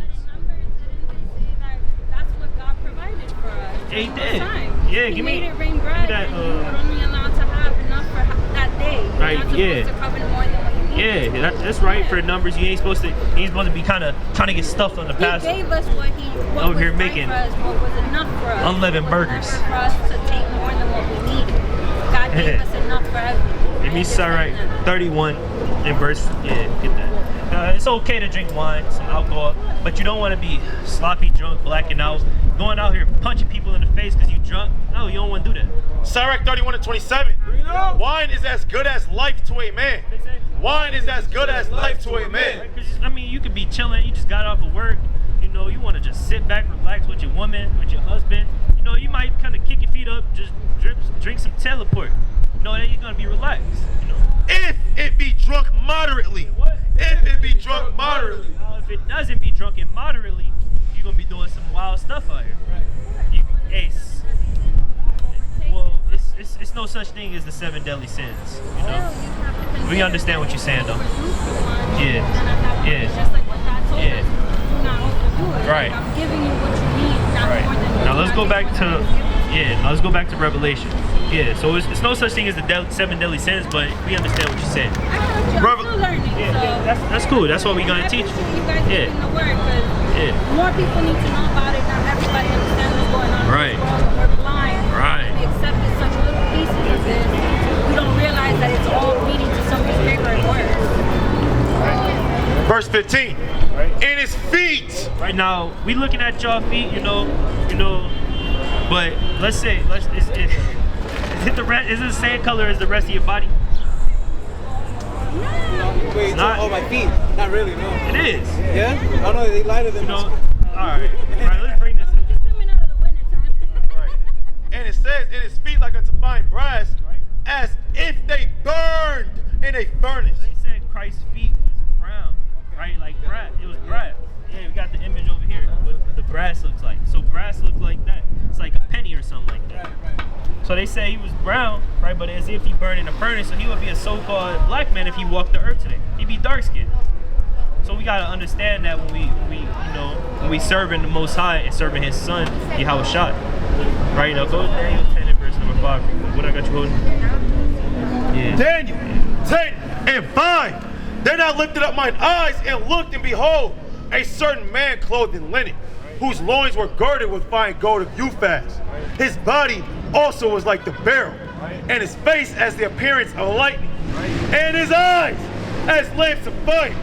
That's what God provided for us. Yeah, he did. Time. Yeah, he give me made it rain bread. that, And you were only allowed to have enough for that day. You're Right, not supposed to cover more than what you need. Yeah, that's right for the numbers. You ain't supposed to be kind of trying to get stuffed on the He Passover. gave us what Over was here right making for us, what was enough for us. unleavened It was burgers. never for us to take more than what we needed. God gave us enough for everything. Give me Sirach 31 and verse, get that. It's okay to drink wine, some alcohol, but you don't want to be sloppy drunk, blacking out, going out here punching people in the face because you drunk. No, you don't want to do that. Sirach 31 and 27. Wine is as good as life to a man. Wine is as good as life to a man. I mean, you could be chilling, you just got off of work, you know, you want to just sit back, relax with your woman, with your husband. You know, you might kind of kick your feet up, just drink some teleport. You know, then you're going to be relaxed, you know. If it be drunk moderately. If it be drunk moderately. Now, if it doesn't be drunk and moderately, you're going to be doing some wild stuff out here. Well, it's no such thing as the 7 deadly sins, you know. We understand what you're saying, though. Yeah. Right. I'm giving you what you need, not more than Now let's go back to Revelation. Yeah, so it's no such thing as the 7 deadly sins, but we understand what you're saying. I'm still learning. That's cool. That's what we're gonna teach you. You guys are getting the word, because more people need to know about it. Not everybody understands what's going on. Right. In this world. We're blind. Right. We accepted such little pieces of this. We don't realize that it's all leading to something bigger and worse. Verse 15. And his feet. Right now, we looking at y'all feet, you know, but is it the same color as the rest of your body? Wait, not. oh, my feet. Not really, no. It is. Yeah? I don't know, they lighter than You know. this. All right. Let's bring this. Just coming out of the winter time. Right. And it says, "In his feet like unto fine brass, as if they burned in a furnace." They said Christ's feet was brown, right? Like brass. It was brass. Yeah, we got the image over here. What the brass looks like. So brass looks like that. It's like a penny or something like that. So they say he was brown, right? But as if he burned in a furnace, so he would be a so-called black man if he walked the earth today. He'd be dark-skinned. So we gotta understand that when we serving the Most High and serving His Son, Yahweh Shai. Right? Now go to Daniel 10 and verse number 5. What I got you holding? Yeah. Daniel 10 and 5. Then I lifted up mine eyes and looked, and behold, a certain man clothed in linen, whose loins were girded with fine gold of Uphaz. His body also was like the beryl, and his face as the appearance of lightning, and his eyes as lamps of fire,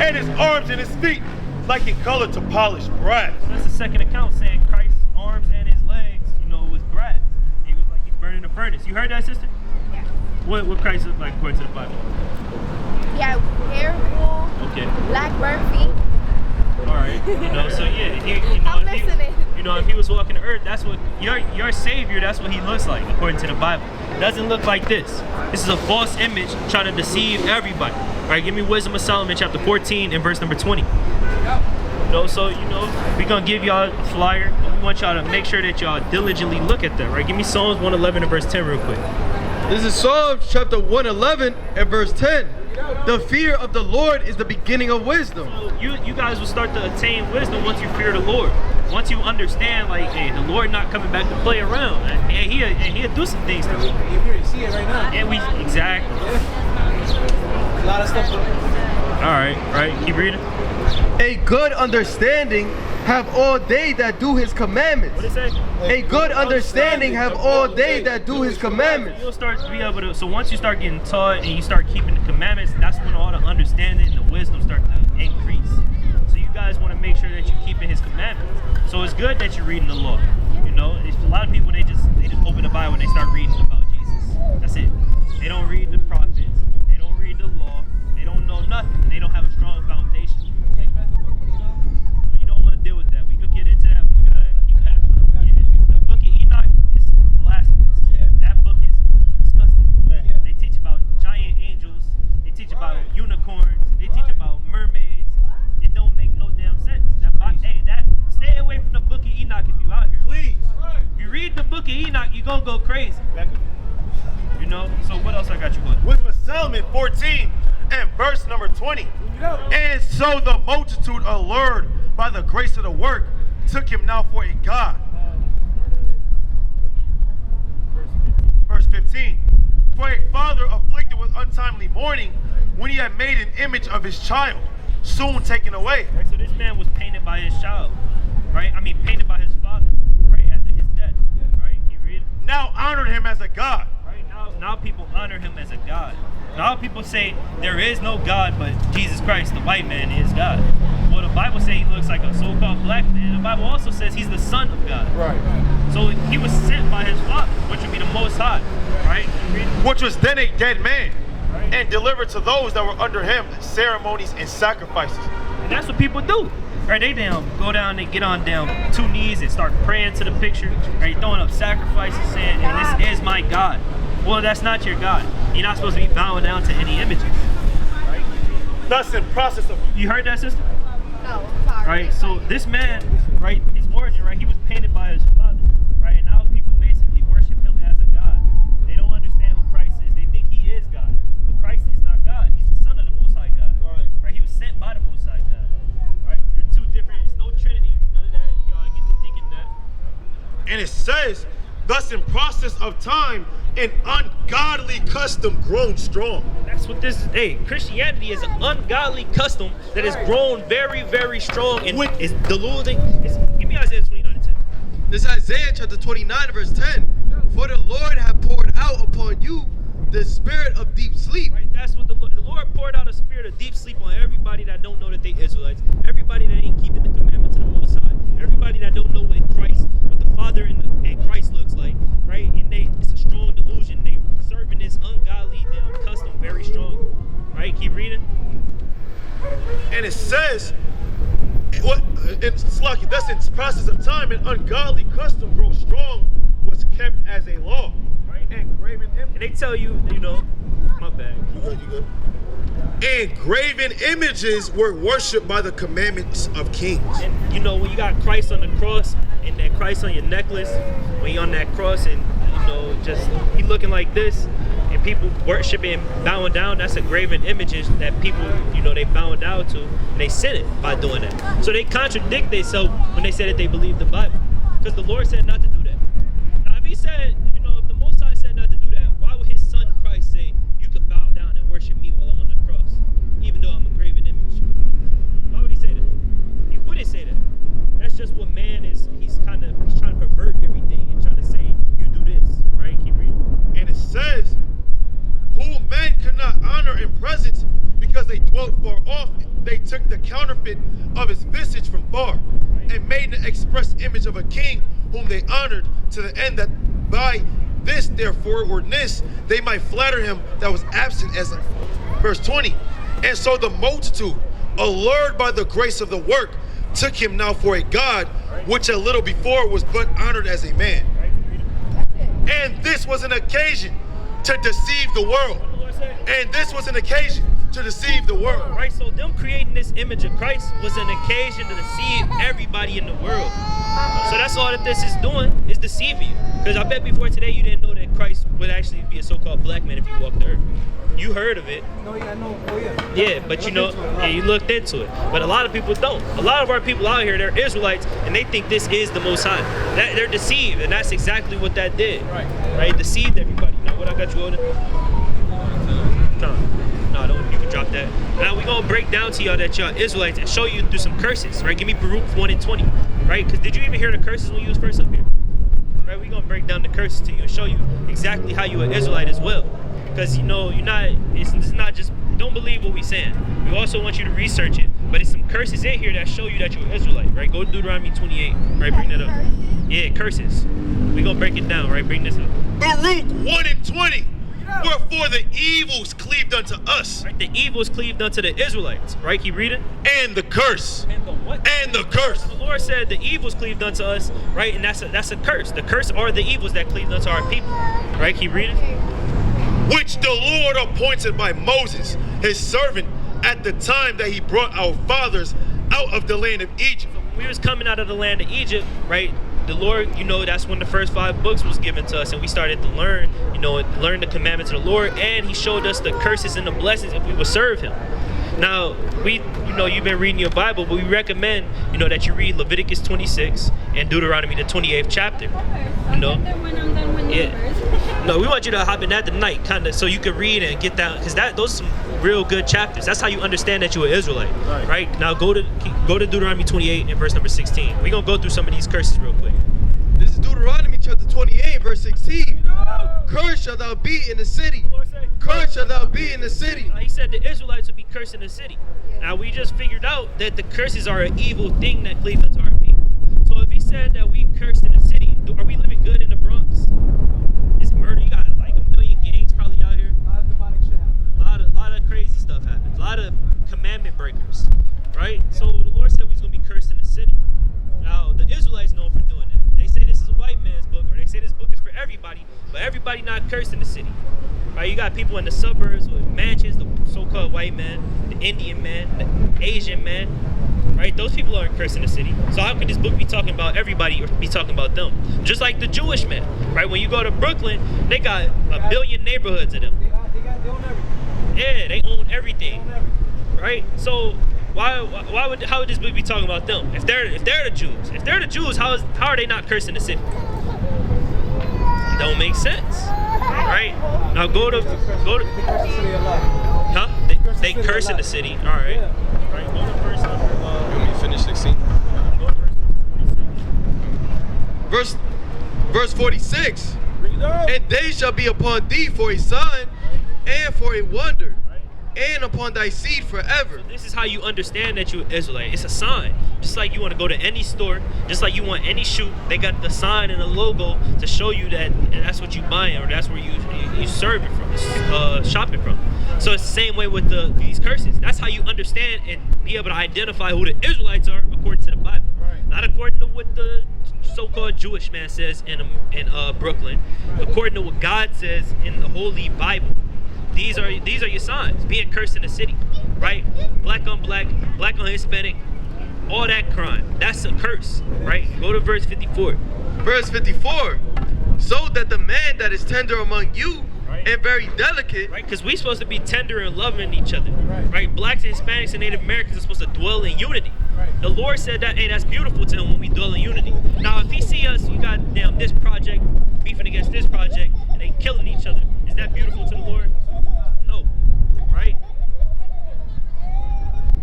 and his arms and his feet like in color to polished brass. That's the second account saying Christ's arms and his legs, was brass. He was like he burned in a furnace. You heard that, sister? Yeah. What Christ looked like according to the Bible? Yeah, hair, wool, Okay. black burnt feet. All right. So yeah, I'm listening. if he was walking the earth, that's what your Savior. That's what he looks like according to the Bible. It doesn't look like this. This is a false image trying to deceive everybody. All right. Give me Wisdom of Solomon, chapter 14 and verse number 20. We're gonna give y'all a flyer, and we want y'all to make sure that y'all diligently look at that. Right. Give me Psalms 111 and verse 10 real quick. This is Psalms chapter 111 and verse 10. The fear of the Lord is the beginning of wisdom. So you guys will start to attain wisdom once you fear the Lord. Once you understand, like, hey, the Lord not coming back to play around, and he'll do some things to you. You see it right now. And exactly. A lot of stuff. All right, keep reading. A good understanding have all they that do his commandments. What it say? A good understanding have all they that do his commandments. You'll start to be able to. So once you start getting taught and you start keeping the commandments, that's when all the understanding and the wisdom start to increase. So you guys want to make sure that you're keeping His commandments. So it's good that you're reading the law. A lot of people they just open the Bible and they start reading about Jesus. That's it. They don't read the prophets. They don't read the law. They don't know nothing. They don't have a strong foundation. You don't want to deal with that. We could get into that, but we gotta keep that. The book of Enoch is blasphemous. That book is disgusting. They teach about giant angels. They teach about unicorns. They teach about mermaids. It don't make no damn sense. Stay away from the book of Enoch if you out here. Please. If you read the book of Enoch, you gonna go crazy. So what else I got you with? Wisdom of Solomon 14 and verse number 20. And so the multitude, allured by the grace of the work, took him now for a god. Verse 15. For a father afflicted with untimely mourning, when he had made an image of his child, soon taken away. Right, so this man was painted by his child, right? Painted by his father, right? After his death, right? You read? Now honored him as a god. Right, now people honor him as a god. Now people say there is no God but Jesus Christ, the white man, is God. Well, the Bible says he looks like a so-called black man. The Bible also says he's the son of God. Right. So he was sent by his father, which would be the Most High, right? Which was then a dead man, and delivered to those that were under him ceremonies and sacrifices. And that's what people do. Right, they go down, they get on down 2 knees and start praying to the picture, right, throwing up sacrifices, saying, and this is my God. Well, that's not your God. You're not supposed to be bowing down to any images. Right? Thus in process of... You heard that, sister? No, sorry. Right, so this man, right, his origin, right, he was painted by his father, right, and now people basically worship him as a God. They don't understand who Christ is. They think he is God, but Christ is not God. He's the son of the Most High God. Right, he was sent by the Most High God. Right, they're 2 different, it's no Trinity, none of that, y'all get to thinking that. And it says, thus in process of time, an ungodly custom grown strong. That's what this is. Christianity is an ungodly custom that has grown very, very strong and is deluding. Give me Isaiah 29:10. This is Isaiah chapter 29 verse 10. For the Lord hath poured out upon you the spirit of deep sleep. Right, that's what the Lord poured out a spirit of deep sleep on everybody that don't know that they Israelites, everybody that ain't keeping the commandments of the Most High, everybody that don't know what the Father and Christ looks like, right? And it's a strong delusion. They serving this ungodly custom very strong, right? Salaki, thus in process of time, an ungodly custom grows strong, was kept as a law. Right. And graven And they tell you, my bad. You good. And graven images were worshipped by the commandments of kings. And when you got Christ on the cross and that Christ on your necklace, when you're on that cross and just he looking like this, and people worshiping, bowing down, that's a graven images that people, they bowing down to, and they sin it by doing that. So they contradict themselves when they say that they believe the Bible, because the Lord said not to do that. Now, if He said, if the Most High said not to do that, why would His Son Christ say you could bow down and worship me while I'm on the cross, even though I'm a graven image? Why would He say that? He wouldn't say that. That's just what man is. He's trying to pervert everything and trying to say you do this, right? Keep reading. And it says, who men could not honor in presence because they dwelt far off, they took the counterfeit of his visage from far, and made an express image of a king whom they honored, to the end that by this their forwardness they might flatter him that was absent. As verse 20. And so the multitude, allured by the grace of the work, took him now for a god, which a little before was but honored as a man. And this was an occasion to deceive the world. And this was an occasion to deceive the world. Right, so them creating this image of Christ was an occasion to deceive everybody in the world. So that's all that this is doing, is deceiving you. Because I bet before today you didn't know that Christ would actually be a so-called black man if you walked the earth. You heard of it. Yeah, but you looked into it. But a lot of people don't. A lot of our people out here, they're Israelites, and they think this is the Most High. They're deceived, and that's exactly what that did. Right? Deceived everybody. Now, what I got you on? No, don't. You can drop that. Now we're gonna break down to y'all that y'all Israelites and show you through some curses. Right? Give me Baruch 1 and 20. Right? Because did you even hear the curses when you was first up here? Right? We're gonna break down the curses to you and show you exactly how you an Israelite as well. Because you're not. It's not just. Don't believe what we saying. We also want you to research it. But it's some curses in here that show you that you're an Israelite. Right? Go to Deuteronomy 28. Right? Bring that up. Yeah, curses. We're gonna break it down. Right? Bring this up. Baruch 1 and 20. Wherefore the evils cleaved unto us. Right? The evils cleaved unto the Israelites. Right? Keep reading. And the curse. And the what? And the curse. The Lord said the evils cleaved unto us. Right? And that's a curse. The curse are the evils that cleaved unto our people. Right? Keep reading. Which the Lord appointed by Moses, his servant, at the time that he brought our fathers out of the land of Egypt. So when we was coming out of the land of Egypt, right? The Lord, that's when the first 5 books was given to us, and we started to learn, learn the commandments of the Lord, and He showed us the curses and the blessings if we would serve Him. Now, you've been reading your Bible, but we recommend, that you read Leviticus 26 and Deuteronomy the 28th chapter. Yeah. No, we want you to hop in that tonight, kind of, so you can read and get down, because those are some real good chapters. That's how you understand that you're an Israelite. Right? Now go to Deuteronomy 28 and verse number 16. We're gonna go through some of these curses real quick. This is Deuteronomy chapter 28, verse 16. Cursed shall thou be in the city. Cursed shall thou be in the city. He said the Israelites would be cursed in the city. Now we just figured out that the curses are an evil thing that cleave unto our people. So if He said that we cursed in the city, are we living good in the Bronx? It's murder. You got like 1 million gangs probably out here. A lot of crazy stuff happens. A lot of commandment breakers. Right? So the Lord said we was gonna be cursed in the city. Now the Israelites know for doing that. They say this is a white man's book, or they say this book is for everybody, but everybody not cursed in the city. Right? You got people in the suburbs with mansions, the so-called white man, the Indian man, the Asian man. Right? Those people aren't cursed in the city. So how could this book be talking about everybody or be talking about them? Just like the Jewish man. Right? When you go to Brooklyn, they got 1 billion neighborhoods of them. Yeah, they own everything. Right? So how would this book be talking about them? If they're the Jews, how are they not cursed in the city? It don't make sense. Right? Now go to huh? They curse in the city. All right. All right, go to verse number You want me to finish 16? go to verse number 46. Verse 46. And they shall be upon thee for a sign and for a wonder, and upon thy seed forever. This is how you understand that you're Israelite. It's a sign. Just like you want to go to any store, just like you want any shoe, they got the sign and the logo to show you that, and that's what you buying, or that's where you serve it from, shopping from. So it's the same way with these curses. That's how you understand and be able to identify who the Israelites are according to the Bible. Not according to what the so-called Jewish man says in Brooklyn. According to what God says in the Holy Bible. These are your signs. Being cursed in the city, right? Black on black, black on Hispanic, all that crime. That's a curse, right? Go to verse 54. Verse 54. So that the man that is tender among you and very delicate, right? Because we're supposed to be tender and loving each other, right? Blacks and Hispanics and Native Americans are supposed to dwell in unity. The Lord said that, hey, that's beautiful to him when we dwell in unity. Now, if he see us, you got this project beefing against this project, and they killing each other, is that beautiful to the Lord? No, right?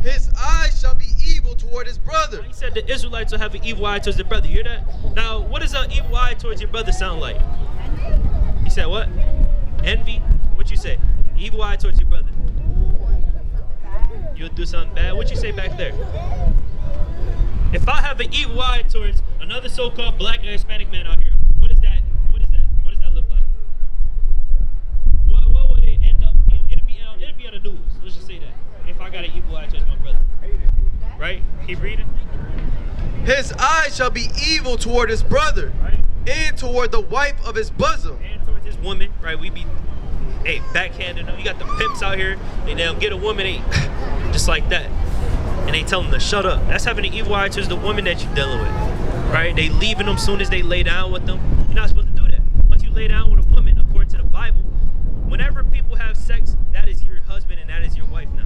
His eyes shall be evil toward his brother. He said the Israelites will have an evil eye towards their brother. You hear that? Now, what does an evil eye towards your brother sound like? He said what? Envy? What you say? Evil eye towards your brother. You'll do something bad? What you say back there? If I have an evil eye towards another so-called black and Hispanic man out here, what is that? What is that? What does that look like? What would it end up being? It'll be on the news. Let's just say that. If I got an evil eye towards my brother. Right? Keep reading. His eyes shall be evil toward his brother, right? And toward the wife of his bosom. And towards his woman, right? We be, hey, backhanding them. You got the pimps out here, and they'll get a woman, they just like that. And they tell them to shut up. That's having an evil eye towards the woman that you're dealing with, right? They leaving them soon as they lay down with them. You're not supposed to do that. Once you lay down with a woman, according to the Bible, whenever people have sex, that is your husband and that is your wife now.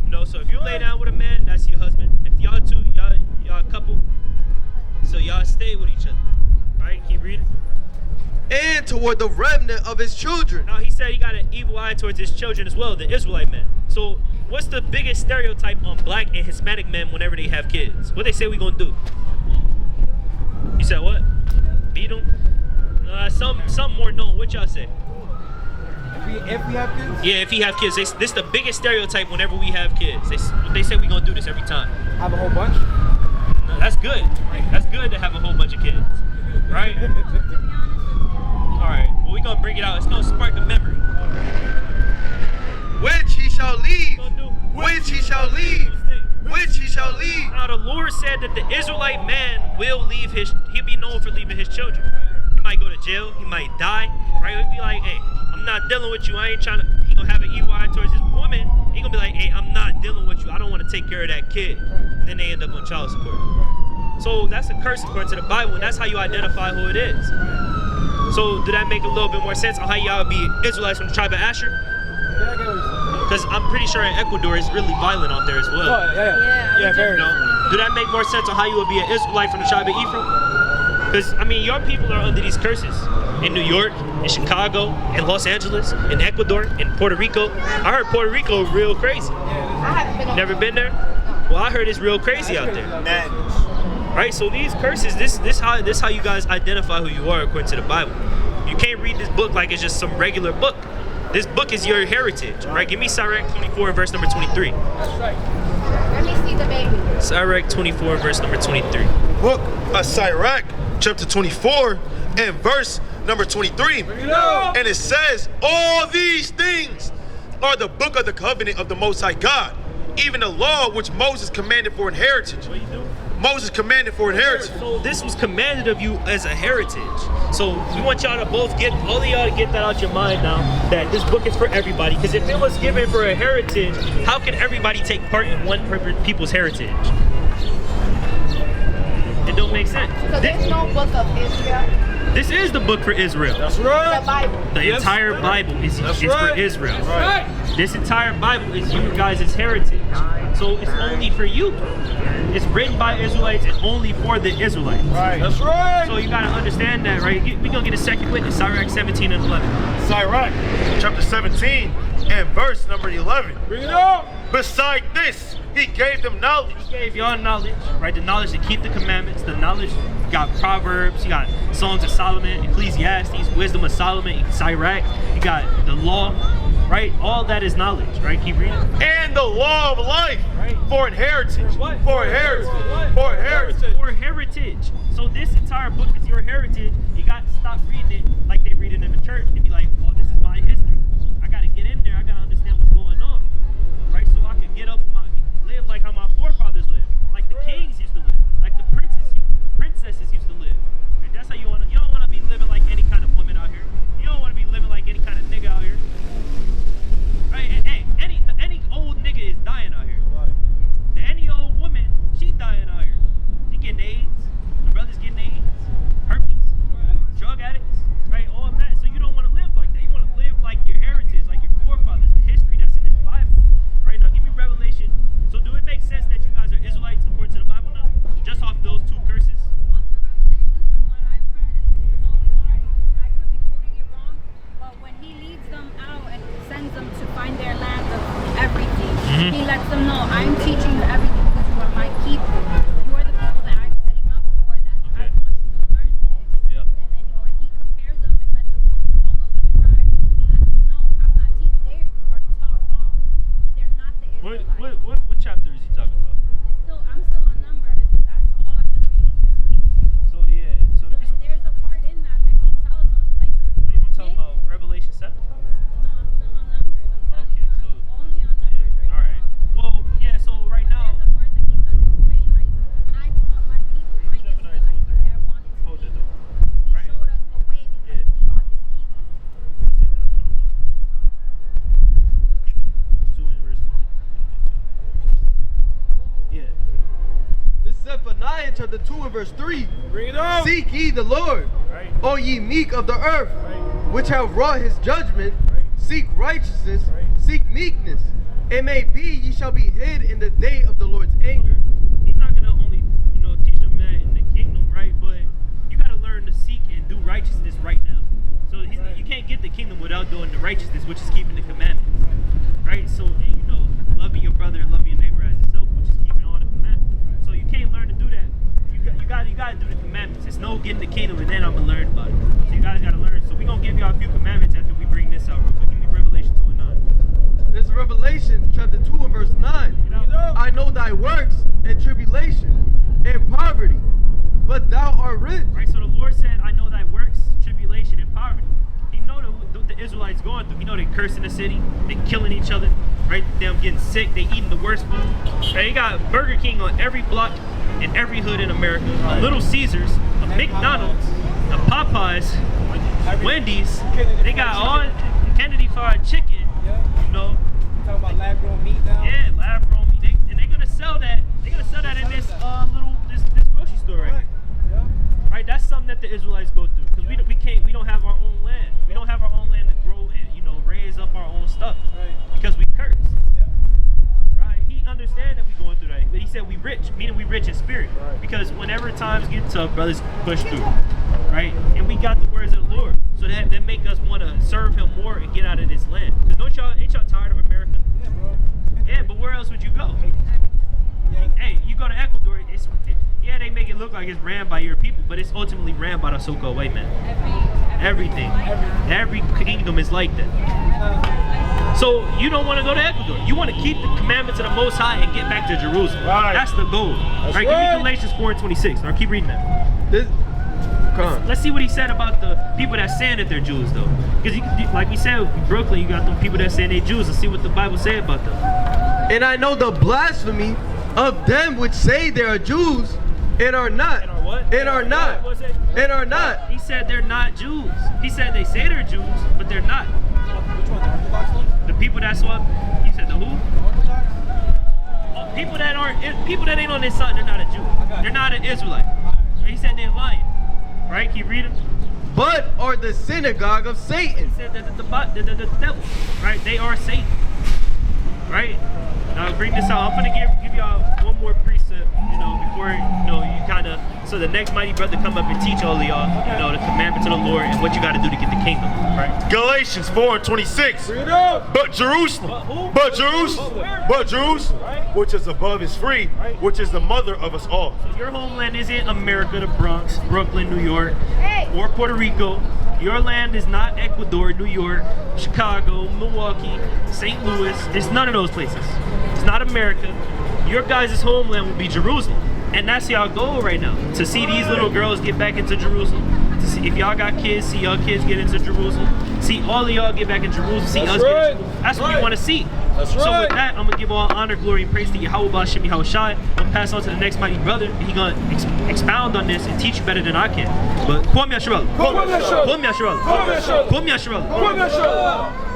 No, so if you lay down with a man, that's your husband. If y'all two, y'all a couple, so y'all stay with each other. Right? Keep reading. And toward the remnant of his children. Now he said he got an evil eye towards his children as well, the Israelite man. So what's the biggest stereotype on black and Hispanic men whenever they have kids? What they say we gonna do? You said what? Beat them? Some more known. What y'all say? If we have kids? Yeah, if he have kids. This is the biggest stereotype whenever we have kids. They say we gonna do this every time. Have a whole bunch? No, that's good. Right? That's good to have a whole bunch of kids. Right? Alright, well, we're gonna bring it out. It's gonna spark the memory. Which he shall leave. Which he shall leave. Which he shall leave. Now the Lord said that the Israelite man will leave he'll be known for leaving his children. He might go to jail, he might die, right? He'll be like, hey, I'm not dealing with you. I ain't trying to, he gonna have an evil eye towards his woman. He gonna be like, hey, I'm not dealing with you. I don't want to take care of that kid. And then they end up on child support. So that's a curse according to the Bible, and that's how you identify who it is. So did that make a little bit more sense on how y'all be Israelites from the tribe of Asher? Because I'm pretty sure in Ecuador it's really violent out there as well. Oh, yeah, very. You know? Do that make more sense on how you would be an Israelite from the tribe of Ephraim? Because, I mean, your people are under these curses. In New York, in Chicago, in Los Angeles, in Ecuador, in Puerto Rico. I heard Puerto Rico real crazy. I haven't been. Never been there? Well, I heard it's real crazy out there. Right, so these curses, this how you guys identify who you are according to the Bible. You can't read this book like it's just some regular book. This book is your heritage, right? Give me Sirach 24 verse number 23. Let me see the baby. Sirach 24 verse number 23. Book of Sirach, chapter 24, and verse number 23. And it says, all these things are the book of the covenant of the Most High God, even the law which Moses commanded for inheritance. What you do? Moses commanded for inheritance. So this was commanded of you as a heritage. So we want y'all to both all of y'all to get that out your mind now, that this book is for everybody. Because if it was given for a heritage, how can everybody take part in one people's heritage? It don't make sense. So there's no book of Israel. This is the book for Israel. That's right. The Bible. The entire Bible is for Israel. That's right. This entire Bible is you guys' heritage. So it's only for you. It's written by Israelites and only for the Israelites. Right. That's right. So you gotta understand that, right? We're gonna get a second witness, Sirach 17 and 11. Sirach, chapter 17, and verse number 11. Bring it up. Beside this, he gave them knowledge. He gave y'all knowledge, right? The knowledge to keep the commandments, the knowledge, you got Proverbs, you got Songs of Solomon, Ecclesiastes, Wisdom of Solomon, Sirach, you got the law, right? All that is knowledge, right? Keep reading. And the law of life, Right. for inheritance. What? For inheritance. For inheritance. For heritage. So this entire book is your heritage. You got to stop reading it like they read it in the church and be like, oh, this is my history. I got to get in there. I got to understand what's going on, right? So I can get up, live like how my forefathers lived, like the kings used to live, like the chapter 2 and verse 3. Bring it up. Seek ye the Lord, Right. O ye meek of the earth, Right. which have wrought his judgment. Right. Seek righteousness, Right. seek meekness. It may be ye shall be hid in the day of the Lord's anger. He's not gonna only, teach them that in the kingdom, right? But you gotta learn to seek and do righteousness right now. So you can't get the kingdom without doing the righteousness, which is keeping the commandments, right? So loving your brother and loving your neighbor as yourself, which is keeping all the commandments. So you can't learn to do that. You gotta do the commandments. It's no getting the kingdom and then I'm gonna learn about it. So you guys gotta learn. So we're gonna give y'all a few commandments after we bring this out real quick. Give me Revelation 2 and 9. This is Revelation chapter 2 and verse 9. I know thy works and tribulation and poverty, but thou art rich. Right, so the Lord said, I know thy works, tribulation, and poverty. He know what the Israelites going through. He know they cursing the city, they killing each other, right? Them getting sick, they eating the worst food. Right, they got Burger King on every block in every hood in America. A Little Caesars, a McDonald's, a Popeyes, Wendy's. They got all Kennedy Fried Chicken. Talking about lab grown meat now. Yeah, lab grown meat. And they're gonna sell that. They're gonna sell that in this this grocery store right here. Yeah. Right, that's something that the Israelites go through because we don't have our own land. We don't have our own land to grow and raise up our own stuff because we curse. Yeah. Right, he understands that we going through that, but he said we rich, meaning we rich in spirit. Because whenever times get tough, brothers push through. Right, and we got the words of the Lord, so that make us want to serve Him more and get out of this land. Because ain't y'all tired of America? Yeah, bro. Yeah, but where else would you go? Hey, you go to Ecuador, yeah, they make it look like it's ran by your people, but it's ultimately ran by the so-called white man. Everything. Every kingdom is like that. So you don't want to go to Ecuador. You want to keep the commandments of the Most High and get back to Jerusalem. Right. That's the goal. That's right? right. Give me Galatians 4 and 26. All right, keep reading that. Let's see what he said about the people that saying that they're Jews, though. Because like we said, in Brooklyn, you got them people that saying they're Jews. Let's see what the Bible say about them. And I know the blasphemy of them which say they are Jews and are not. And are what? And are not. What was it? And are not. He said they're not Jews. He said they say they're Jews, but they're not. Which one? The Orthodox one? The people that's what? He said the who? The Orthodox? People that ain't on this side, they're not a Jew. They're not an Israelite. He said they're lying. Right? Keep reading. But are the synagogue of Satan. He said that the devil. Right? They are Satan. Right? Now bring this out. I'm gonna give y'all one more precept, before you kind of, so the next mighty brother come up and teach all of y'all, the commandments of the Lord and what you got to do to get the kingdom. Right? Galatians 4 and 26. Bring it up. But Jerusalem, But Jerusalem, which is above is free, which is the mother of us all. Your homeland isn't America, the Bronx, Brooklyn, New York, Hey. or Puerto Rico. Your land is not Ecuador, New York, Chicago, Milwaukee, St. Louis. It's none of those places. It's not America. Your guys' homeland will be Jerusalem. And that's y'all goal right now. To see these little girls get back into Jerusalem. To see if y'all got kids, see y'all kids get into Jerusalem. See all of y'all get back in Jerusalem. See us get into Jerusalem. That's what we want to see. So with that, I'm going to give all honor, glory, and praise to Yahweh B'Shem Yahweh Shai. I'm going to pass on to the next mighty brother. And he's going to expound on this and teach you better than I can. But Kwame Yasharala. Kwame Yasharala. Kwame Yasharala. Kwame Yasharala. Kwame Yasharala. Kwame Yasharala.